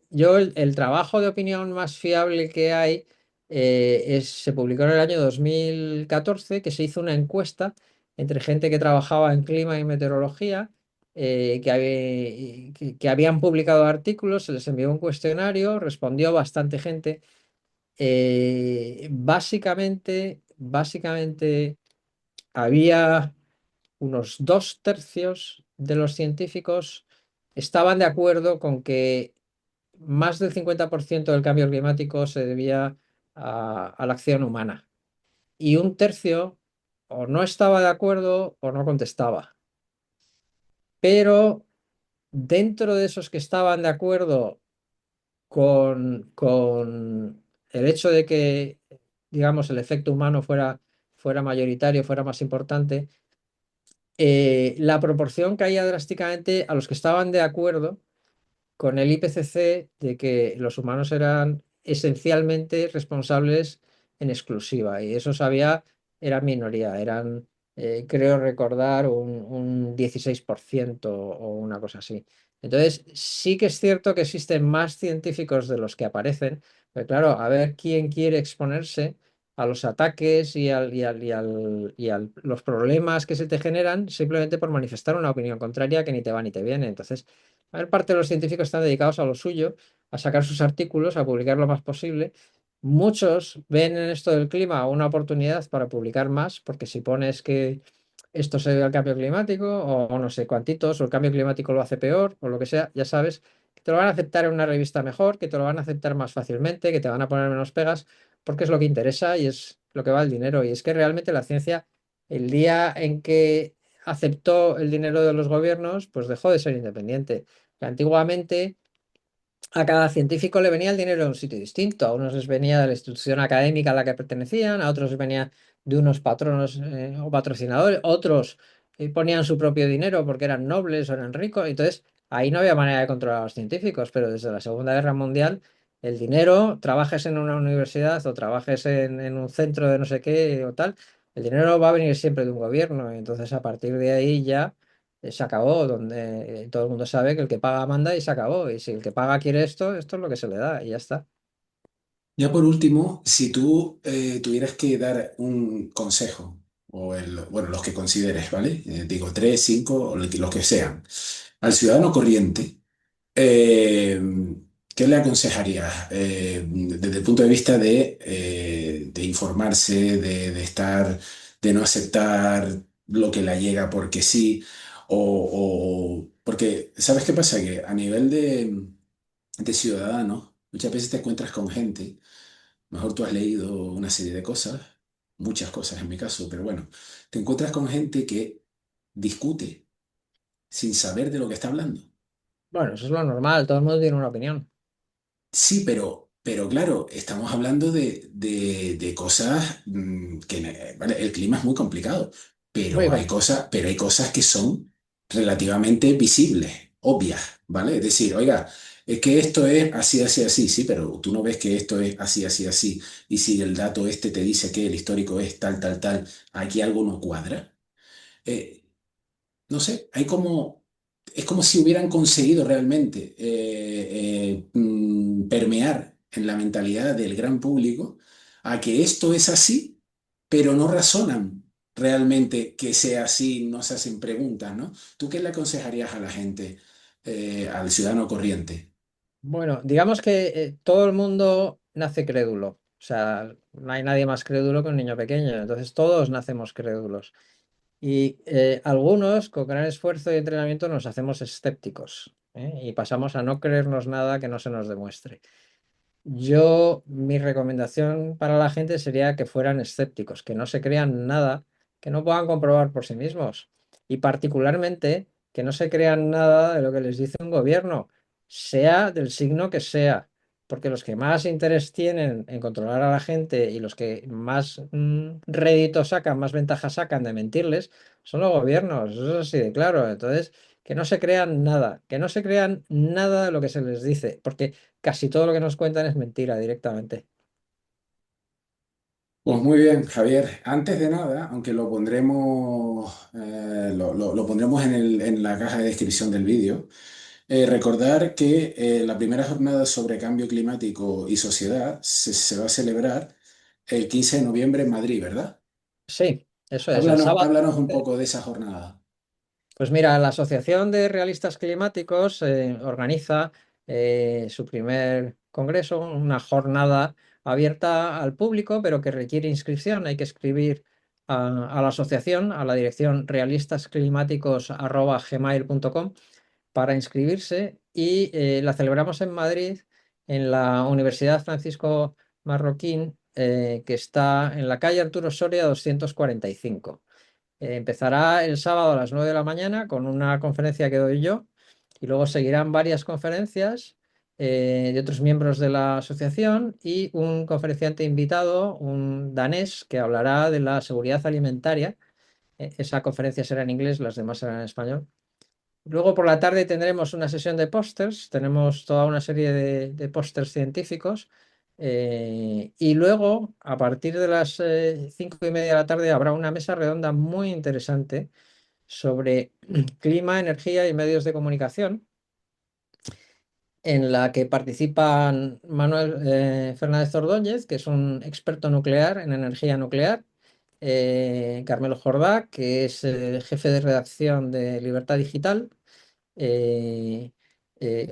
B: Yo el trabajo de opinión más fiable que hay se publicó en el año 2014, que se hizo una encuesta entre gente que trabajaba en clima y meteorología, que habían publicado artículos, se les envió un cuestionario, respondió bastante gente. Básicamente había unos dos tercios de los científicos estaban de acuerdo con que más del 50% del cambio climático se debía a la acción humana. Y un tercio o no estaba de acuerdo o no contestaba. Pero dentro de esos que estaban de acuerdo con el hecho de que, digamos, el efecto humano fuera mayoritario, fuera más importante, la proporción caía drásticamente a los que estaban de acuerdo con el IPCC de que los humanos eran esencialmente responsables en exclusiva, y eso era minoría, creo recordar, un 16% o una cosa así. Entonces, sí que es cierto que existen más científicos de los que aparecen, pero claro, a ver quién quiere exponerse a los ataques y a los problemas que se te generan simplemente por manifestar una opinión contraria que ni te va ni te viene. Entonces, la mayor parte de los científicos están dedicados a lo suyo, a sacar sus artículos, a publicar lo más posible. Muchos ven en esto del clima una oportunidad para publicar más, porque si pones que esto se debe al cambio climático, o no sé cuántitos, o el cambio climático lo hace peor, o lo que sea, ya sabes que te lo van a aceptar en una revista mejor, que te lo van a aceptar más fácilmente, que te van a poner menos pegas, porque es lo que interesa y es lo que va el dinero. Y es que realmente la ciencia, el día en que aceptó el dinero de los gobiernos, pues dejó de ser independiente. Antiguamente a cada científico le venía el dinero de un sitio distinto. A unos les venía de la institución académica a la que pertenecían, a otros les venía de unos patronos o patrocinadores, otros ponían su propio dinero porque eran nobles o eran ricos. Entonces, ahí no había manera de controlar a los científicos, pero desde la Segunda Guerra Mundial, el dinero, trabajes en una universidad o trabajes en un centro de no sé qué o tal, el dinero va a venir siempre de un gobierno. Y entonces, a partir de ahí ya se acabó, donde todo el mundo sabe que el que paga manda y se acabó. Y si el que paga quiere esto, esto es lo que se le da y ya está.
A: Ya por último, si tú tuvieras que dar un consejo, bueno, los que consideres, ¿vale? Digo, tres, cinco, o los que sean, al ciudadano corriente, eh, ¿qué le aconsejarías desde el punto de vista de informarse, de estar, de no aceptar lo que le llega porque sí? Porque, ¿sabes qué pasa? Que a nivel de ciudadano, muchas veces te encuentras con gente. Mejor tú has leído una serie de cosas, muchas cosas en mi caso, pero bueno, te encuentras con gente que discute sin saber de lo que está hablando.
B: Bueno, eso es lo normal, todo el mundo tiene una opinión.
A: Sí, pero claro, estamos hablando de cosas vale, el clima es muy complicado,
B: Muy
A: pero hay cosas que son relativamente visibles, obvias, ¿vale? Es decir, oiga, es que esto es así, así, así, sí, pero tú no ves que esto es así, así, así, y si el dato este te dice que el histórico es tal, tal, tal, aquí algo no cuadra. Eh, no sé, es como si hubieran conseguido realmente permear en la mentalidad del gran público a que esto es así, pero no razonan realmente que sea así, no se hacen preguntas, ¿no? ¿Tú qué le aconsejarías a la gente, al ciudadano corriente?
B: bueno. Digamos que todo el mundo nace crédulo. O sea, no hay nadie más crédulo que un niño pequeño. Entonces todos nacemos crédulos. Y algunos, con gran esfuerzo y entrenamiento, nos hacemos escépticos, ¿eh? Y pasamos a no creernos nada que no se nos demuestre. Mi recomendación para la gente sería que fueran escépticos, que no se crean nada que no puedan comprobar por sí mismos. Y particularmente que no se crean nada de lo que les dice un gobierno, sea del signo que sea. Porque los que más interés tienen en controlar a la gente y los que más rédito sacan, más ventaja sacan de mentirles, son los gobiernos. Eso es así de claro. Entonces, que no se crean nada, que no se crean nada de lo que se les dice. Porque casi todo lo que nos cuentan es mentira directamente.
A: Pues muy bien, Javier. Antes de nada, aunque lo pondremos en la caja de descripción del vídeo. Recordar que la primera jornada sobre cambio climático y sociedad se va a celebrar el 15 de noviembre en Madrid, ¿verdad?
B: Sí, eso es, el
A: Háblanos,
B: sábado.
A: háblanos un poco de esa jornada.
B: Pues mira, la Asociación de Realistas Climáticos organiza su primer congreso, una jornada abierta al público, pero que requiere inscripción. Hay que escribir a la asociación, a la dirección realistasclimáticos@gmail.com para inscribirse y la celebramos en Madrid, en la Universidad Francisco Marroquín, que está en la calle Arturo Soria 245. Empezará el sábado a las 9 de la mañana con una conferencia que doy yo y luego seguirán varias conferencias de otros miembros de la asociación y un conferenciante invitado, un danés, que hablará de la seguridad alimentaria. Esa conferencia será en inglés, las demás serán en español. Luego por la tarde tendremos una sesión de pósters, tenemos toda una serie de pósters científicos y luego a partir de las 5:30 de la tarde habrá una mesa redonda muy interesante sobre clima, energía y medios de comunicación, en la que participan Manuel Fernández Ordóñez, que es un experto nuclear en energía nuclear, Carmelo Jordá, que es jefe de redacción de Libertad Digital, eh,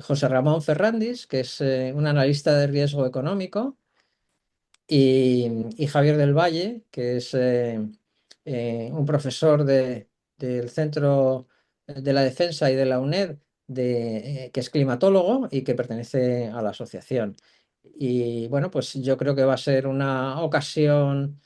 B: José Ramón Ferrandis, que es un analista de riesgo económico, y Javier del Valle, que es un profesor del Centro de la Defensa y de la UNED, que es climatólogo y que pertenece a la asociación. Y bueno, pues yo creo que va a ser una ocasión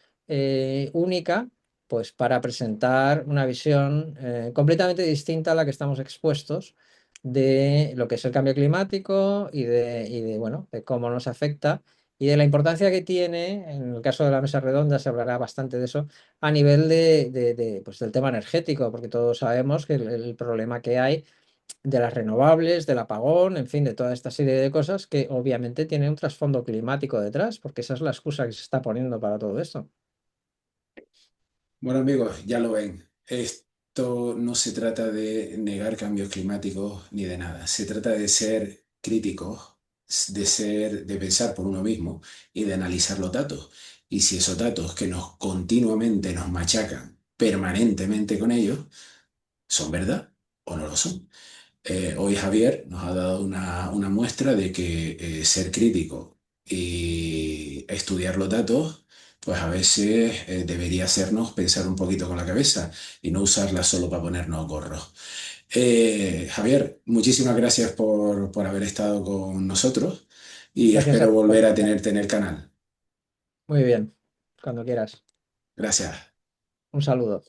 B: única, pues para presentar una visión completamente distinta a la que estamos expuestos de lo que es el cambio climático bueno, de cómo nos afecta y de la importancia que tiene. En el caso de la mesa redonda se hablará bastante de eso a nivel pues del tema energético, porque todos sabemos que el problema que hay de las renovables, del apagón, en fin, de toda esta serie de cosas que obviamente tiene un trasfondo climático detrás, porque esa es la excusa que se está poniendo para todo esto.
A: Bueno, amigos, ya lo ven. Esto no se trata de negar cambios climáticos ni de nada. Se trata de ser críticos, de pensar por uno mismo y de analizar los datos. Y si esos datos que nos continuamente nos machacan permanentemente con ellos son verdad o no lo son. Hoy Javier nos ha dado una muestra de que ser crítico y estudiar los datos, pues a veces debería hacernos pensar un poquito con la cabeza y no usarla solo para ponernos gorros. Javier, muchísimas gracias por haber estado con nosotros y
B: Gracias a
A: espero
B: ti por
A: volver a
B: invitarme.
A: tenerte en el canal.
B: Muy bien, cuando quieras.
A: Gracias.
B: Un saludo.